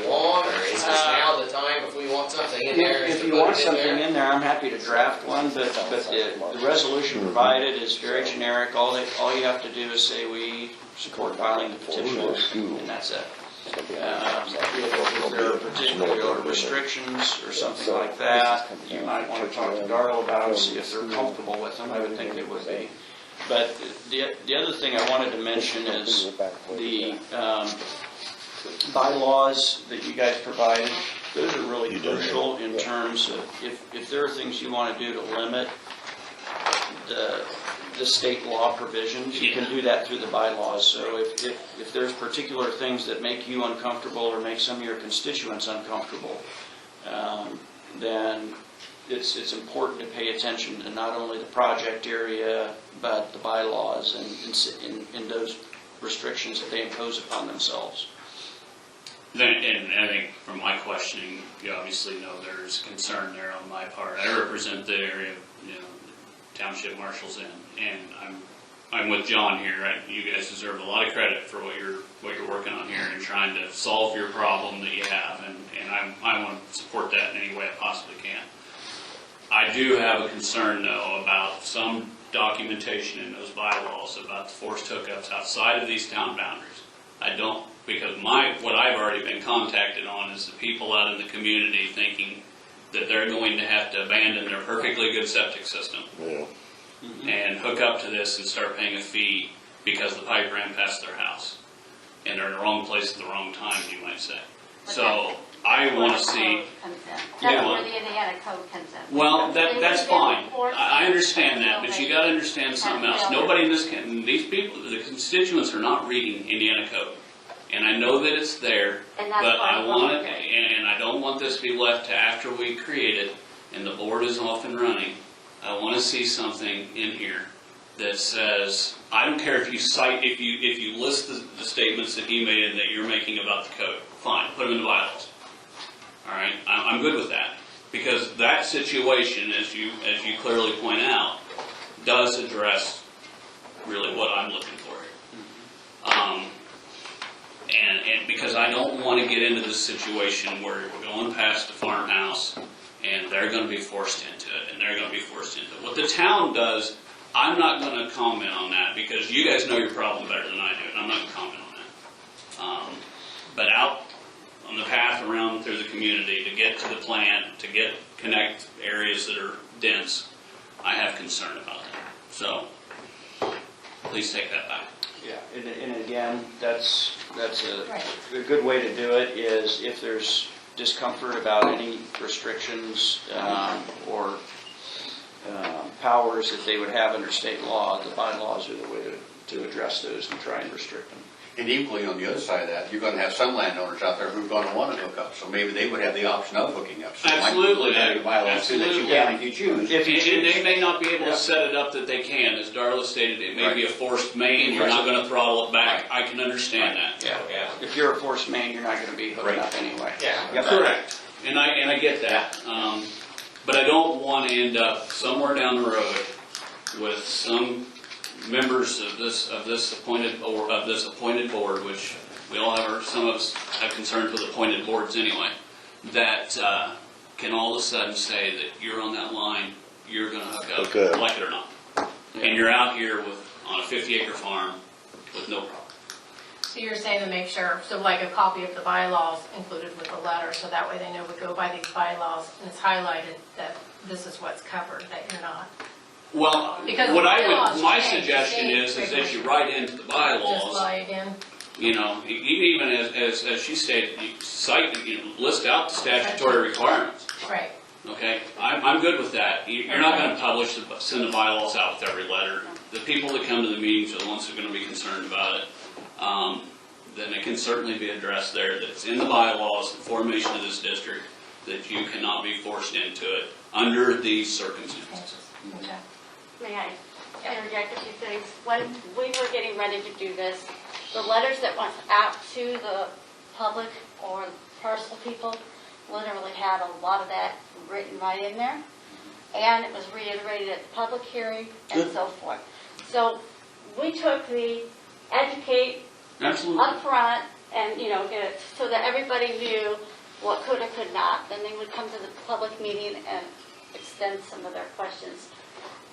want, or is this now the time if we want something in there? If you want something in there, I'm happy to draft one, but the resolution provided is very generic. All you have to do is say we support filing the petition, and that's it. If there are particular restrictions or something like that, you might want to talk to Darla about and see if they're comfortable with them. I would think they would be. But the other thing I wanted to mention is the bylaws that you guys provided. Those are really crucial in terms of if there are things you want to do to limit the state law provisions, you can do that through the bylaws. So if there's particular things that make you uncomfortable or make some of your constituents uncomfortable, then it's important to pay attention to not only the project area, but the bylaws and those restrictions that they impose upon themselves. And I think from my questioning, you obviously know there's concern there on my part. I represent the area, you know, Township Marshall's in, and I'm with John here. Right? You guys deserve a lot of credit for what you're working on here and trying to solve your problem that you have, and I want to support that in any way I possibly can. I do have a concern though about some documentation in those bylaws about the forced hookups outside of these town boundaries. I don't, because what I've already been contacted on is the people out in the community thinking that they're going to have to abandon their perfectly good septic system and hook up to this and start paying a fee because the pipe ran past their house. And they're in the wrong place at the wrong time, you might say. So I want to see... That's where the Indiana code comes in. Well, that's fine. I understand that, but you got to understand something else. Nobody in this, these people, the constituents are not reading Indiana code. And I know that it's there, but I want it, and I don't want this to be left to after we create it and the board is off and running. I want to see something in here that says, I don't care if you cite, if you list the statements that he made and that you're making about the code, fine, put them in the bylaws. All right, I'm good with that, because that situation, as you clearly point out, does address really what I'm looking for here. And because I don't want to get into this situation where we're going past the farmhouse and they're going to be forced into it, and they're going to be forced into it. What the town does, I'm not going to comment on that because you guys know your problem better than I do, and I'm not going to comment on that. But out on the path around through the community to get to the plant, to connect areas that are dense, I have concern about that. So please take that back. Yeah, and again, that's a good way to do it is if there's discomfort about any restrictions or powers that they would have under state law, the bylaws are the way to address those and try and restrict them. And equally on the other side of that, you're going to have some landowners out there who are going to want to hook up, so maybe they would have the option of hooking up. So Absolutely. That you can if you choose. And they may not be able to set it up that they can. As Darla stated, it may be a forced main. You're not going to throttle it back. I can understand that. Yeah. If you're a forced main, you're not going to be hooking up anyway. Yeah. Correct. And I get that. But I don't want to end up somewhere down the road with some members of this appointed board, which we all have, some of us have concerns with appointed boards anyway, that can all of a sudden say that you're on that line, you're going to hook up, like it or not. And you're out here on a 50-acre farm with no problem. So you're saying to make sure, so like a copy of the bylaws included with the letter, so that way they know we go by these bylaws and it's highlighted that this is what's covered, that you're not. Well, Because what the I bylaws would, my change. suggestion is that you write into the Just bylaws, slide in. you know, even as she stated, you cite, you know, list out the statutory requirements. Right. Okay, I'm good with that. You're not going to send the bylaws out with every letter. The people that come to the meetings are the ones who are going to be concerned about it. Then it can certainly be addressed there that it's in the bylaws, the formation of this district, that you cannot be forced into it under these circumstances. Okay. May I interject a few things? When we were getting ready to do this, the letters that went out to the public or parcel people literally had a lot of that written right in there. And it was reiterated at the public hearing and so forth. So we took the educate Absolutely. up front and, you know, get it so that everybody knew what could or could not. Then they would come to the public meeting and extend some of their questions.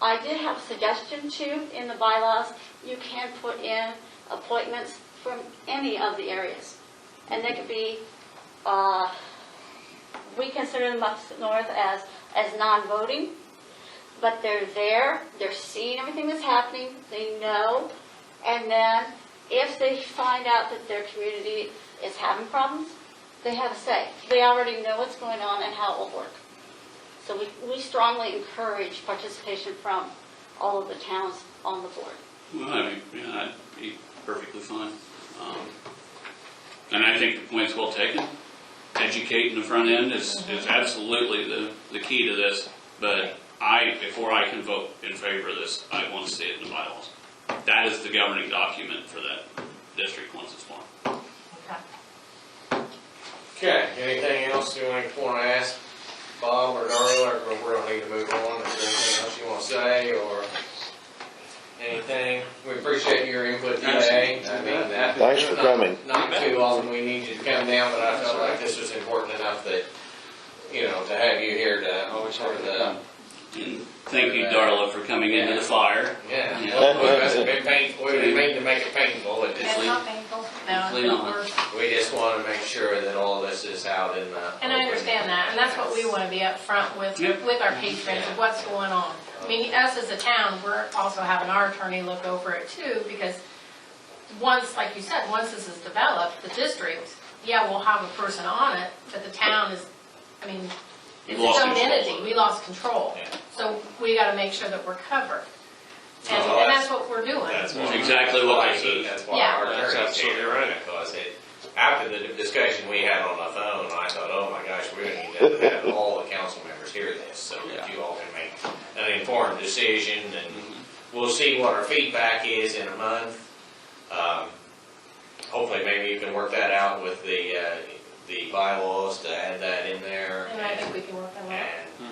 I did have a suggestion too in the bylaws. You can put in appointments from any of the areas. And they could be, we consider them up north as non-voting, but they're there, they're seeing everything that's happening, they know, and then if they find out that their community is having problems, they have a say. They already know what's going on and how it will work. So we strongly encourage participation from all of the towns on the board. Well, I mean, yeah, that'd be perfectly fine. And I think the point's well taken. Educating the front end is absolutely the key to this. But before I can vote in favor of this, I want to see it in the bylaws. That is the governing document for that district once it's formed. Okay. Okay, anything else you want to ask Bob or Darla, or we're going to need to move on? Is there anything else you want to say, or anything? We appreciate your input today. I mean, Thanks for coming. Not too often we need you to come down, but I felt like this was important enough that, you know, to have you here to always sort of the. And thank you, Darla, for coming into the fire. Yeah, well, it must have been painful. We didn't mean to make it painful. It It's just, not painful. No, Clean it's on. worse. we just want to make sure that all this is out in the. And I understand that, and that's what we want to be upfront with, Yep. with our patrons, of what's going on. I mean, us as a town, we're also having our attorney look over it too, because once, like you said, once this is developed, the district, yeah, we'll have a person on it, but the town is, I mean, it's Lost its own control. entity, we lost control. Yeah. So we got to make sure that we're covered. And, Well, and that's what we're doing. That's That's exactly what I said. That's why Yeah. our That's attorney absolutely came right. because after the discussion we had on the phone, I thought, oh my gosh, we're going to need to have all the council members hear this so that you all can make an informed decision, and we'll see what our feedback is in a month. Hopefully maybe you can work that out with the bylaws to add that in there. And I think we can work on that. And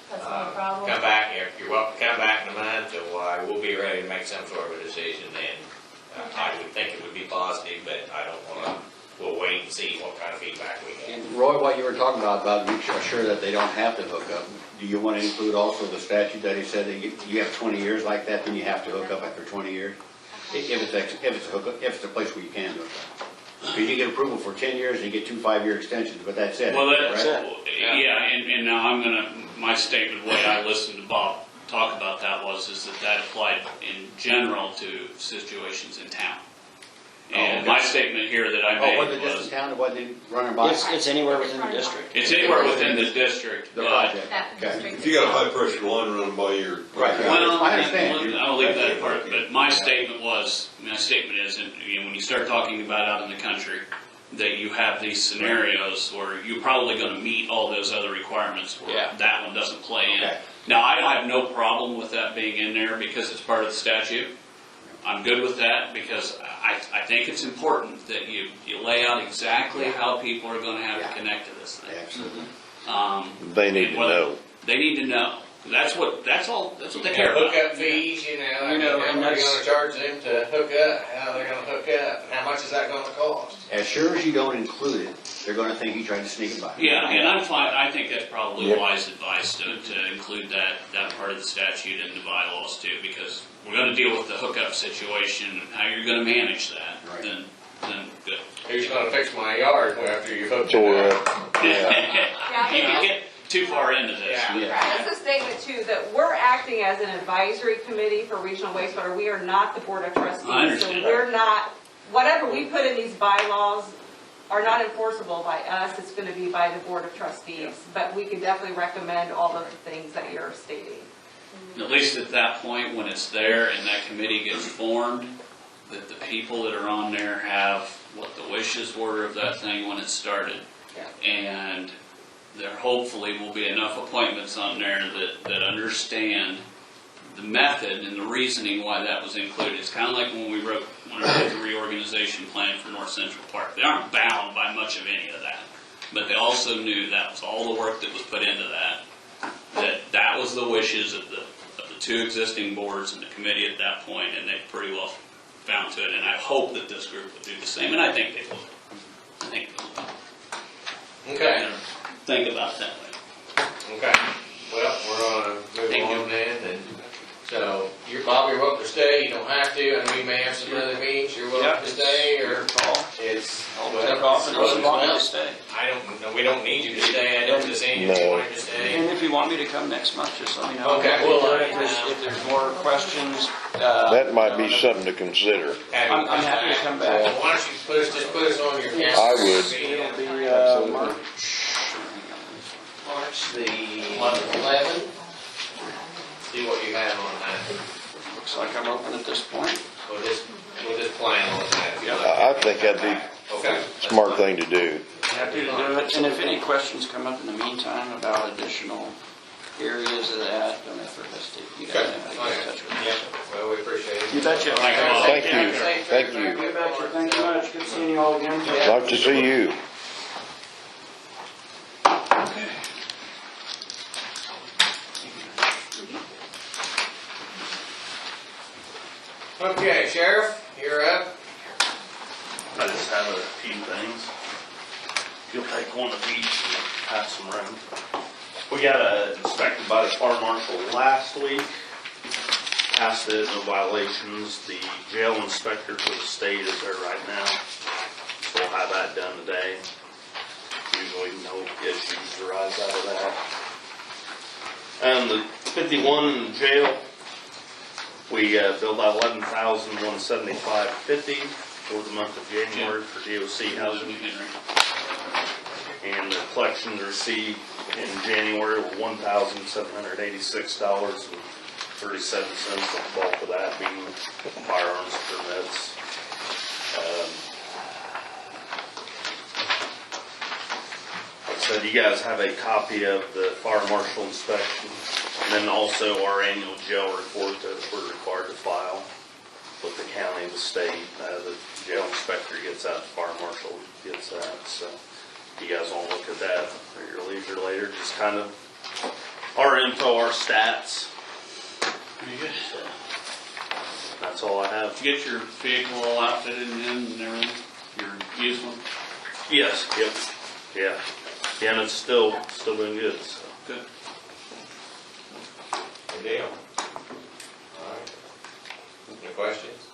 That's not a problem. come back, you're welcome to come back in a month, and we'll be ready to make some sort of a decision then. I would think it would be positive, but I don't want to, we'll wait and see what kind of feedback we get. And Roy, what you were talking about make sure that they don't have to hook up, do you want to include also the statute that he said that you have 20 years like that, then you have to hook up after 20 years? If it's a place where you can hook up. Because you get approval for 10 years and you get 2 5-year extensions, but that's it. Well, that's, right? yeah, and now my statement, the way I listened to Bob talk about that is that applied in general to situations in town. And my statement here that I Oh, wasn't made it just was, in town, it wasn't running by? It's anywhere within the district. it's anywhere within the district, The but, project, That okay. district If you got a high pressure line running by your. Right. well, I understand. I'll leave that apart, but my statement is, and, you know, when you start talking about out in the country, that you have these scenarios where you're probably going to meet all those other requirements where that one doesn't play in. Okay. Now, I have no problem with that being in there because it's part of the statute. I'm good with that because I think it's important that you lay out exactly how people are going to have to connect to this thing. Absolutely. They need and to whether- know. They need to know. That's what they care about. Hookup fees, you know, I mean, know, how and are you that's- going to charge them to hook up? How are they going to hook up? And how much is that going to cost? As sure as you don't include it they're gonna think he tried to sneak it by. Yeah, and I'm fine, I think that's probably Yep. wise advice to include that part of the statute in the bylaws too, because we're gonna deal with the hookup situation, and how you're gonna manage that, Right. then good. Who's gonna fix my yard after you hook So it we're, up? Yeah, You can get too far into this. Yeah. That's a statement too, that we're acting as an advisory committee for regional wastewater. We are not the board of trustees. I understand. So we're not, whatever we put in these bylaws are not enforceable by us. It's going to be by the board of trustees. But we can definitely recommend all of the things that you're stating. At least at that point, when it's there and that committee gets formed, that the people that are on there have what the wishes were of that thing when it started. Yeah. And there hopefully will be enough appointments on there that understand the method and the reasoning why that was included. It's kind of like when I wrote the reorganization plan for North Central Park. They aren't bound by much of any of that, but they also knew that was all the work that was put into that was the wishes of the two existing boards and the committee at that point, and they pretty well found to it. And I hope that this group will do the same, and I think they will. I think they will. Okay, Think about it that way. okay. Well, we're gonna move Thank you. on then, and so Bob, you're welcome to stay, you don't have to, and we may have some other meetings, you're welcome to stay, or it's. I'll well, take off and well, if you want me to stay. I don't, no, we don't need you to stay, I don't just saying if you No. wanted to stay. And if you want me to come next month, just let me know. Okay, well, If there's more questions. that might be something to consider. I'm happy to come back. Well, why don't you just put us on your calendar? I would. It'll be, March the 11th. See what you have on that. Looks like I'm open at this point. We'll just plan on that. if you like. I think that'd be Okay. a smart thing to do. Happy to do it. And if any questions come up in the meantime about additional areas of that, don't ever hesitate. You guys Okay. know how to Oh, get in yeah. touch with me. Yeah. Well, we appreciate it. You betcha. Thank you all. Thank you, thank you. You betcha. Thank you much. Good seeing you all again. Like to see you. Okay, Sheriff, you're up. I just have a few things. If you'll take one of each and pass them around. We got inspected by the fire marshal last week. Passed it, no violations. The jail inspector for the state is there right now. So we'll have that done today. Usually no issues arise out of that. And the 51 in the jail, we billed out $11,175.50 for the month of January for DOC housing. And the collections received in January were $1,786.37, the bulk of that being firearms permits. Like I said, you guys have a copy of the fire marshal inspection, and then also our annual jail report that we're required to file with the county and the state. The jail inspector gets that, the fire marshal gets that, so if you guys want to look at that at your leisure later, just kind of our info, our stats. Pretty good. That's all I have. Did you get your vehicle all outfitted and everything? Your used one? Yes, yep, yeah. Yeah, and it's still doing good, so. Good. Good deal. All right. Any questions?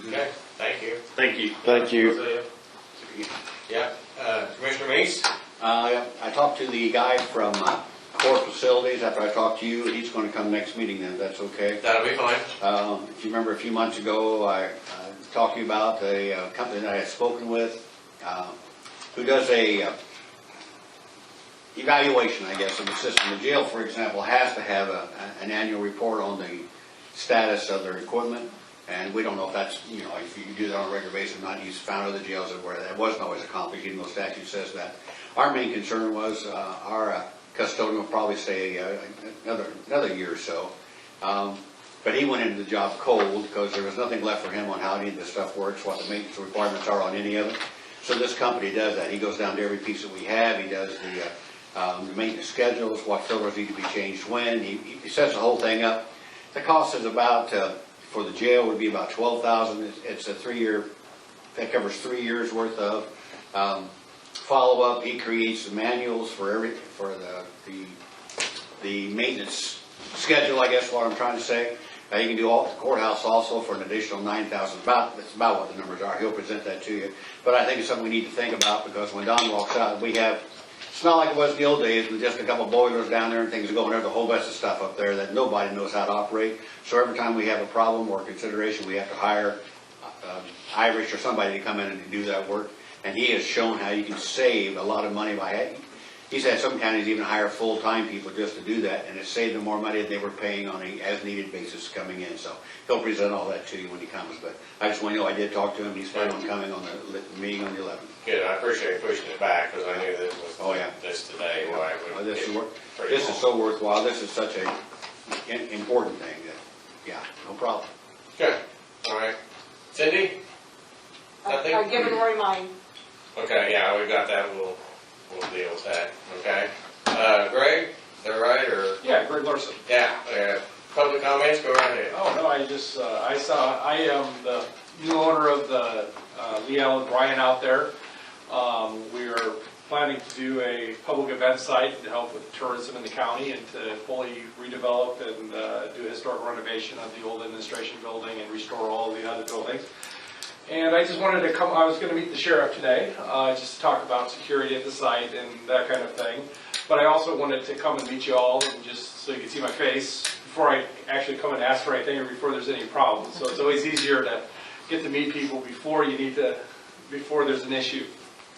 Okay, thank you. Thank you. Thank you. Yeah, Commissioner Meese? I talked to the guy from Core Facilities after I talked to you. He's gonna come next meeting then, if that's okay. That'll be fine. If you remember a few months ago, I talked to you about a company that I had spoken with, who does a evaluation, I guess, of the system. The jail, for example, has to have an annual report on the status of their equipment, and we don't know if that's, if you do that on a regular basis or not. He's found other jails where that wasn't always accomplished, even though statute says that. Our main concern was our custodian will probably stay another year or so. But he went into the job cold because there was nothing left for him on how any of this stuff works, what the maintenance requirements are on any of it. So this company does that. He goes down to every piece that we have. He does the maintenance schedules, what filters need to be changed when. He sets the whole thing up. The cost is about, for the jail, would be about $12,000. It's a 3-year, that covers 3 years worth of Follow-up, he creates the manuals for the maintenance schedule, I guess what I'm trying to say. You can do all at the courthouse also for an additional $9,000, that's about what the numbers are. He'll present that to you. But I think it's something we need to think about, because when Don walks out, it's not like it was in the old days with just a couple boilers down there and things going. There's a whole bunch of stuff up there that nobody knows how to operate. So every time we have a problem or consideration, we have to hire Irish or somebody to come in and do that work. And he has shown how you can save a lot of money by, he's had some counties even hire full-time people just to do that, and it saved them more money than they were paying on a as-needed basis coming in. So he'll present all that to you when he comes, but I just want you to know I did talk to him. He's planning on coming on the meeting on the 11th. Good, I appreciate pushing it back, because I knew this was this today. Why it would This get is pretty long. so worthwhile. This is such a important thing that, yeah, no problem. Good, all right. Cindy? Nothing? I've given Roy mine. Okay, yeah, we've got that, we'll deal with that, okay? Greg, is that right, or? Yeah, Greg Larson. Yeah, public comments, go right ahead. Oh, no, I am the new owner of the Lee Allen Bryan out there. We are planning to do a public event site to help with tourism in the county and to fully redevelop and do a historic renovation of the old administration building and restore all of the other buildings. And I just wanted to come, I was going to meet the sheriff today, just to talk about security at the site and that kind of thing. But I also wanted to come and meet you all, and just so you could see my face before I actually come and ask for anything or before there's any problems. So it's always easier to get to meet people before before there's an issue.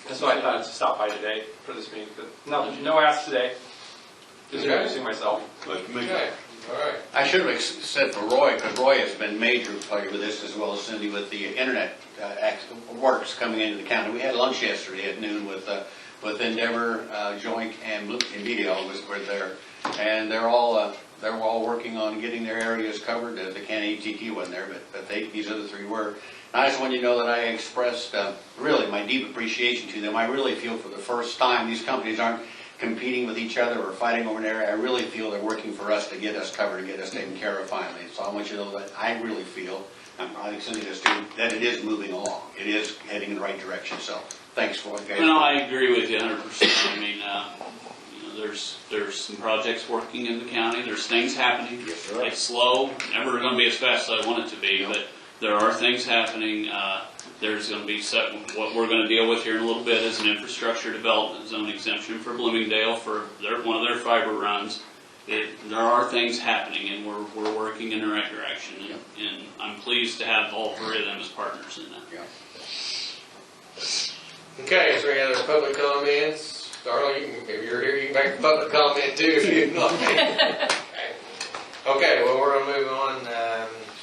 And so I thought I'd stop by today for this meeting. But no asks today. Just introducing myself. Nice to meet you. Okay, all right. I should have said for Roy, because Roy has been major player with this, as well as Cindy, with the internet works coming into the county. We had lunch yesterday at noon with Endeavor, Joint, and Video were there, and they're all working on getting their areas covered. The county ATT wasn't there, but these other three were. And I just want you to know that I expressed really my deep appreciation to them. I really feel for the first time these companies aren't competing with each other or fighting over an area. I really feel they're working for us to get us covered and get us taken care of finally. So I want you to know that I really feel, I think Cindy does too, that it is moving along. It is heading in the right direction. So thanks for what you guys. No, I agree with you 100%. I mean, there's some projects working in the county. There's things happening. Yes, sir. It's slow, never going to be as fast as I want it to be, but there are things happening. There's going to be what we're going to deal with here in a little bit is an infrastructure development zone exemption for Bloomingdale for one of their fiber runs. There are things happening, and we're working in the right direction, and I'm pleased to have all three of them as partners in that. Yeah. Okay, is there any other public comments? Darla, if you're here, you can make a public comment too if you'd like. Okay, well, we're going to move on.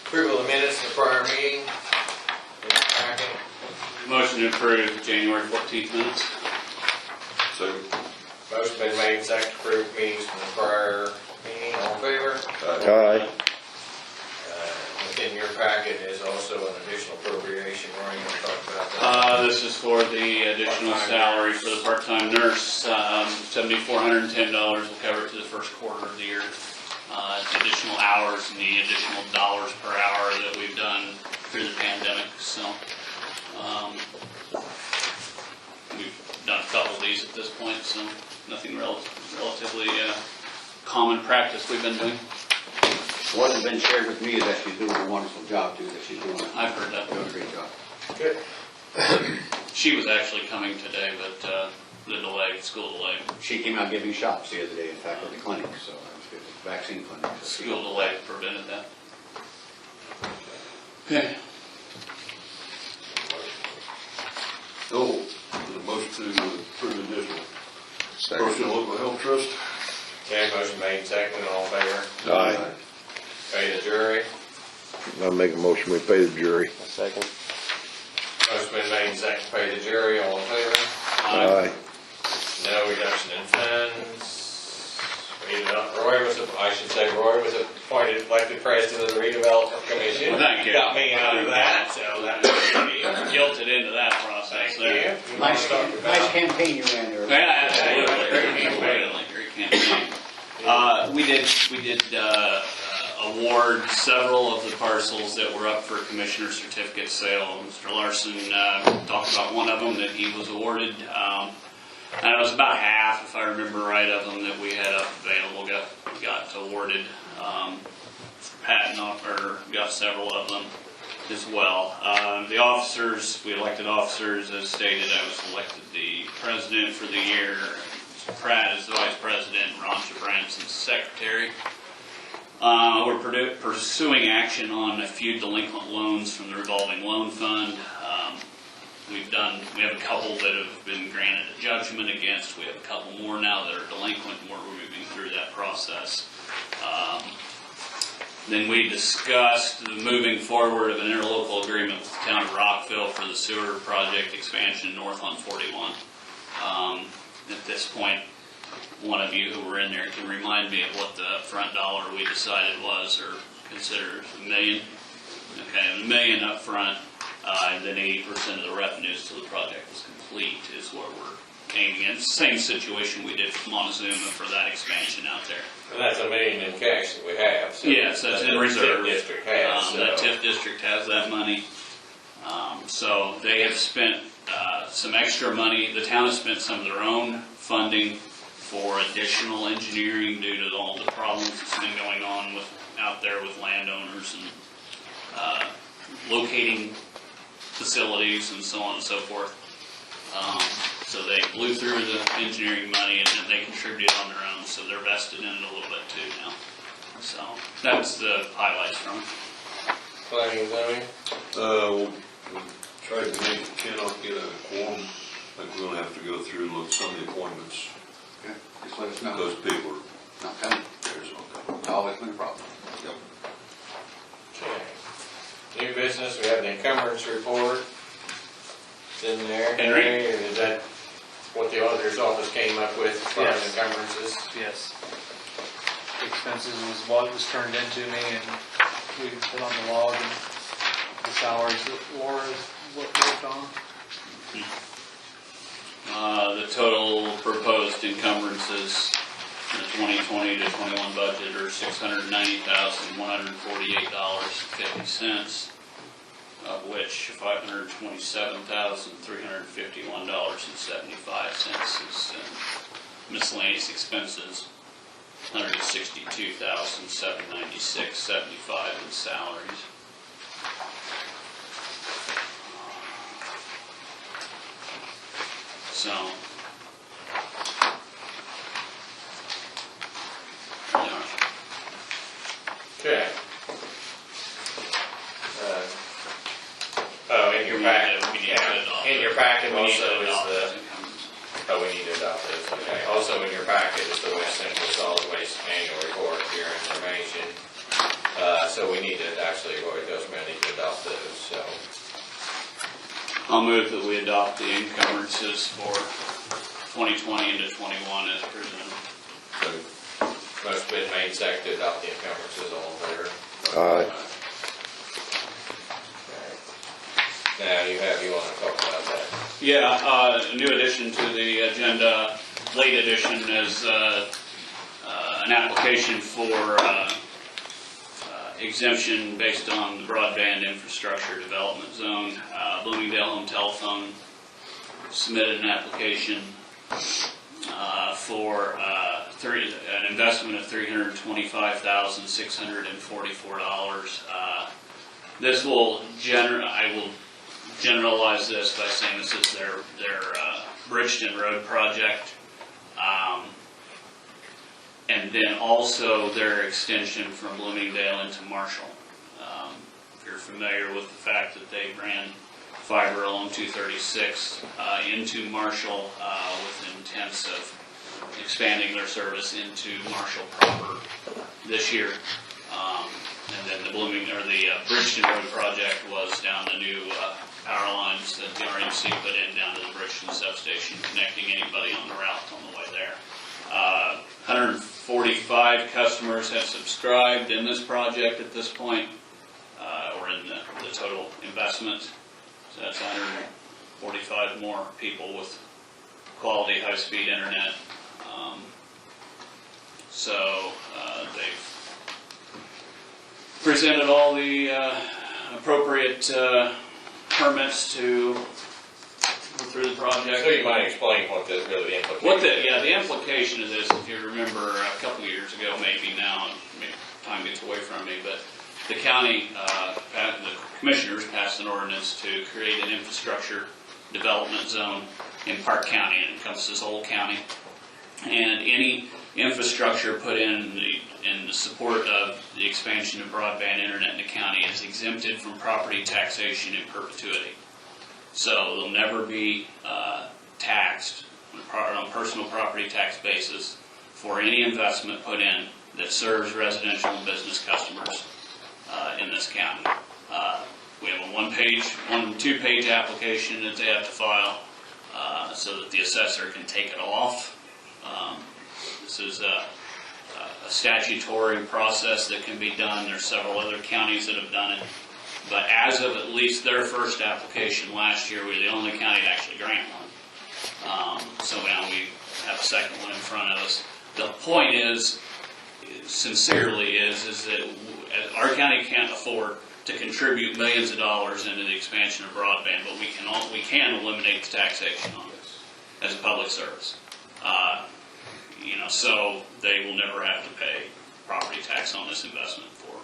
Approval of the minutes of the prior meeting. Motion to approve January 14th minutes. So, Motion been made, second to approve meetings from the prior meeting. All in favor? Aye. Within your packet is also an additional appropriation. Rory, you want to talk about that? This is for the additional salary for the part-time nurse. $7,410 will cover it to the first quarter of the year. Additional hours and the additional dollars per hour that we've done through the pandemic. So we've done a couple of these at this point, so nothing relatively common practice we've been doing. What has been shared with me is that she's doing a wonderful job too, that she's doing. I've heard that. Doing a great job. Good. She was actually coming today, but the delay, school delay. She came out giving shots the other day, in fact, at the clinic, so that was good. Vaccine clinic. So School delay prevented that. Okay. so, the motion to approve additional personal local health trust. Okay, motion made, second, all in favor? Aye. Pay the jury. I'll make a motion, we pay the jury. Second. Motion been made, second, pay the jury, all in favor? Aye. No reduction in funds. Roy was appointed, elected president of the redevelopment commission. Well, thank you. Got me out of that, so that was Guilted into that process there. Thank you. Nice campaign you ran there. Yeah, absolutely. Great campaign. We did award several of the parcels that were up for commissioner certificate sale. Mr. Larson talked about one of them that he was awarded. And it was about half, if I remember right, of them that we had up available got awarded. Pat got several of them as well. The officers, we elected officers, as stated, I was elected the president for the year. Mr. Pratt is the vice president, Ron Branson's secretary. We're pursuing action on a few delinquent loans from the revolving loan fund. We have a couple that have been granted a judgment against. We have a couple more now that are delinquent, and we're moving through that process. Then we discussed the moving forward of an interlocal agreement with the town of Rockville for the sewer project expansion north on 41. At this point, one of you who were in there can remind me of what the upfront dollar we decided was, or considered $1 million. Okay, $1 million up front, and then 80% of the revenues till the project is complete is what we're aiming at. Same situation we did for Montezuma for that expansion out there. And that's $1 million in cash that we have. So yes, that's in reserve. The TIF district has. The TIF district has that money. So they have spent some extra money. The town has spent some of their own funding for additional engineering due to all the problems that's been going on out there with landowners and locating facilities and so on and so forth. So they blew through the engineering money and then they contributed on their own, so they're vested in it a little bit too now. So that's the highlights from it. Planning and zoning? We'll try to make it, cannot get a quorum. I think we're gonna have to go through and look some of the appointments. Okay, just let us know. Those people are, Not coming. there's okay. It's always been a problem. Yep. Okay. New business, we have the encumbrance report. It's in there. Henry? And is that what the auditor's office came up with as far as Yes. encumbrances? Yes. Expenses was what was turned into me, and we put on the log and the salaries that Laura worked on. The total proposed encumbrances in the 2020 to 21 budget are $690,148.50, of which $527,351.75 is miscellaneous expenses, $162,796.75 in salaries. So, yeah. Okay. Oh, in your packet, We need to yeah, adopt in your it. packet We need also to is adopt the, those encumbrances. oh, we need to adopt this, okay. Also in your packet is the West Central Solid Waste Annual Report for your information. So we need to actually, what it goes, we need to adopt those, so. I'll move that we adopt the encumbrances for 2020 into 21 as presented. Most been made second to adopt the encumbrances, all in favor? Aye. Now you want to talk about that? Yeah, a new addition to the agenda, late addition, is an application for exemption based on the broadband infrastructure development zone. Bloomingdale Home Telephone submitted an application for an investment of $325,644. This will I will generalize this by saying this is their Bridgeton Road project, and then also their extension from Bloomingdale into Marshall. If you're familiar with the fact that they ran fiber along 236 into Marshall with intents of expanding their service into Marshall proper this year. And then the Bridgeton Road project was down the new power lines that the RMC put in down to the Bridgeton substation, connecting anybody on the route on the way there. 145 customers have subscribed in this project at this point, or in the total investment. So that's 145 more people with quality high-speed internet. presented all the appropriate permits to go through the project. So you might explain what the implication. The implication of this, if you remember a couple of years ago, maybe now, time gets away from me, but the county, the commissioners passed an ordinance to create an infrastructure development zone in Parke County, and it encompasses the whole county. And any infrastructure put in the support of the expansion of broadband internet in the county is exempted from property taxation in perpetuity. So they'll never be taxed on a personal property tax basis for any investment put in that serves residential and business customers in this county. We have a two-page application that they have to file so that the assessor can take it off. This is a statutory process that can be done. There's several other counties that have done it. But as of at least their first application last year, we were the only county to actually grant one. So now we have a second one in front of us. The point is, sincerely, is that our county can't afford to contribute millions of dollars into the expansion of broadband, but we can eliminate the taxation on this as a public service. So they will never have to pay property tax on this investment for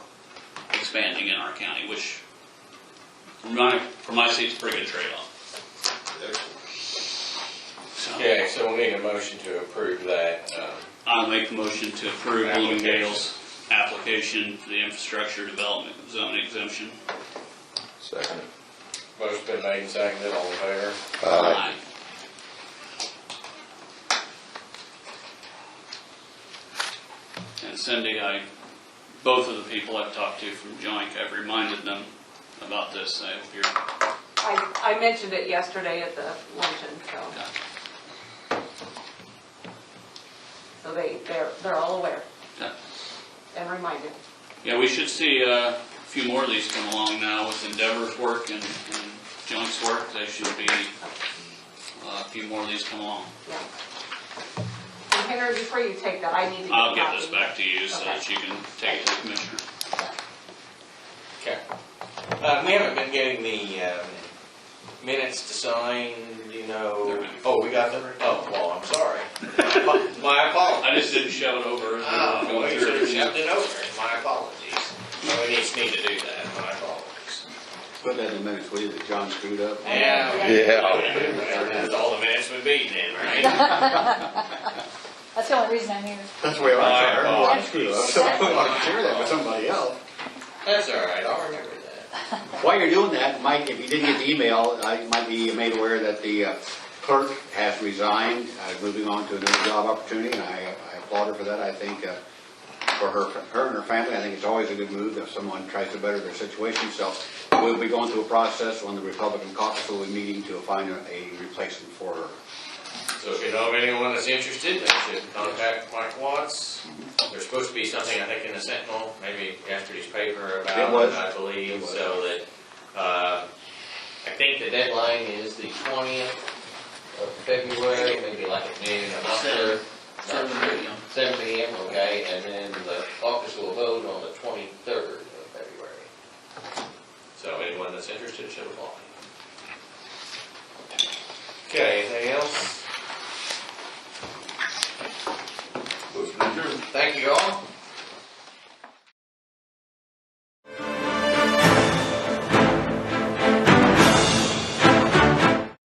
expanding in our county, which, from my seat, is a pretty good trade-off. Okay, so we need a motion to approve that. I'll make the motion to approve Bloomingdale's application for the infrastructure development zone exemption. Second. Motion been made and seconded, all in favor? Aye. And Cindy, both of the people I've talked to from Joink, I've reminded them about this. I hope you're... I mentioned it yesterday at the luncheon, so they're all aware Yeah. and reminded. Yeah, we should see a few more of these come along now with Endeavor's work and Joink's work. There should be a few more of these come along. Yeah. And Henry, before you take that, I need to get I'll a give copy. this back to you so that you can take it to the commissioner. Okay. We haven't been getting the minutes to sign, Oh, we got them? Oh, well, I'm sorry. My apologies. I just didn't shove it over. Well, you should have shoved it over. My apologies. No, we just need to do that. My apologies. Put that in the minutes, will you, that John screwed up? Yeah. That's all the minutes we've beaten in, right? That's the only reason I'm here. That's the way I heard My John screwed up. So I want to share that with somebody else. That's all right. I'll remember that. While you're doing that, Mike, if you didn't get the email, I might be made aware that the clerk has resigned, moving on to another job opportunity, and I applaud her for that. I think for her and her family, I think it's always a good move if someone tries to better their situation. So we'll be going through a process on the Republican caucus will be meeting to find a replacement for her. So if you know of anyone that's interested, they should contact Mike Watts. There's supposed to be something, I think, in the Sentinel, maybe yesterday's paper about it, I believe, so that, I think the deadline is the 20th of February, maybe like at noon, I'm not sure. 7 p.m., okay, and then the caucus will vote on the 23rd of February. So anyone that's interested should apply. Okay, anything else? Thank you all.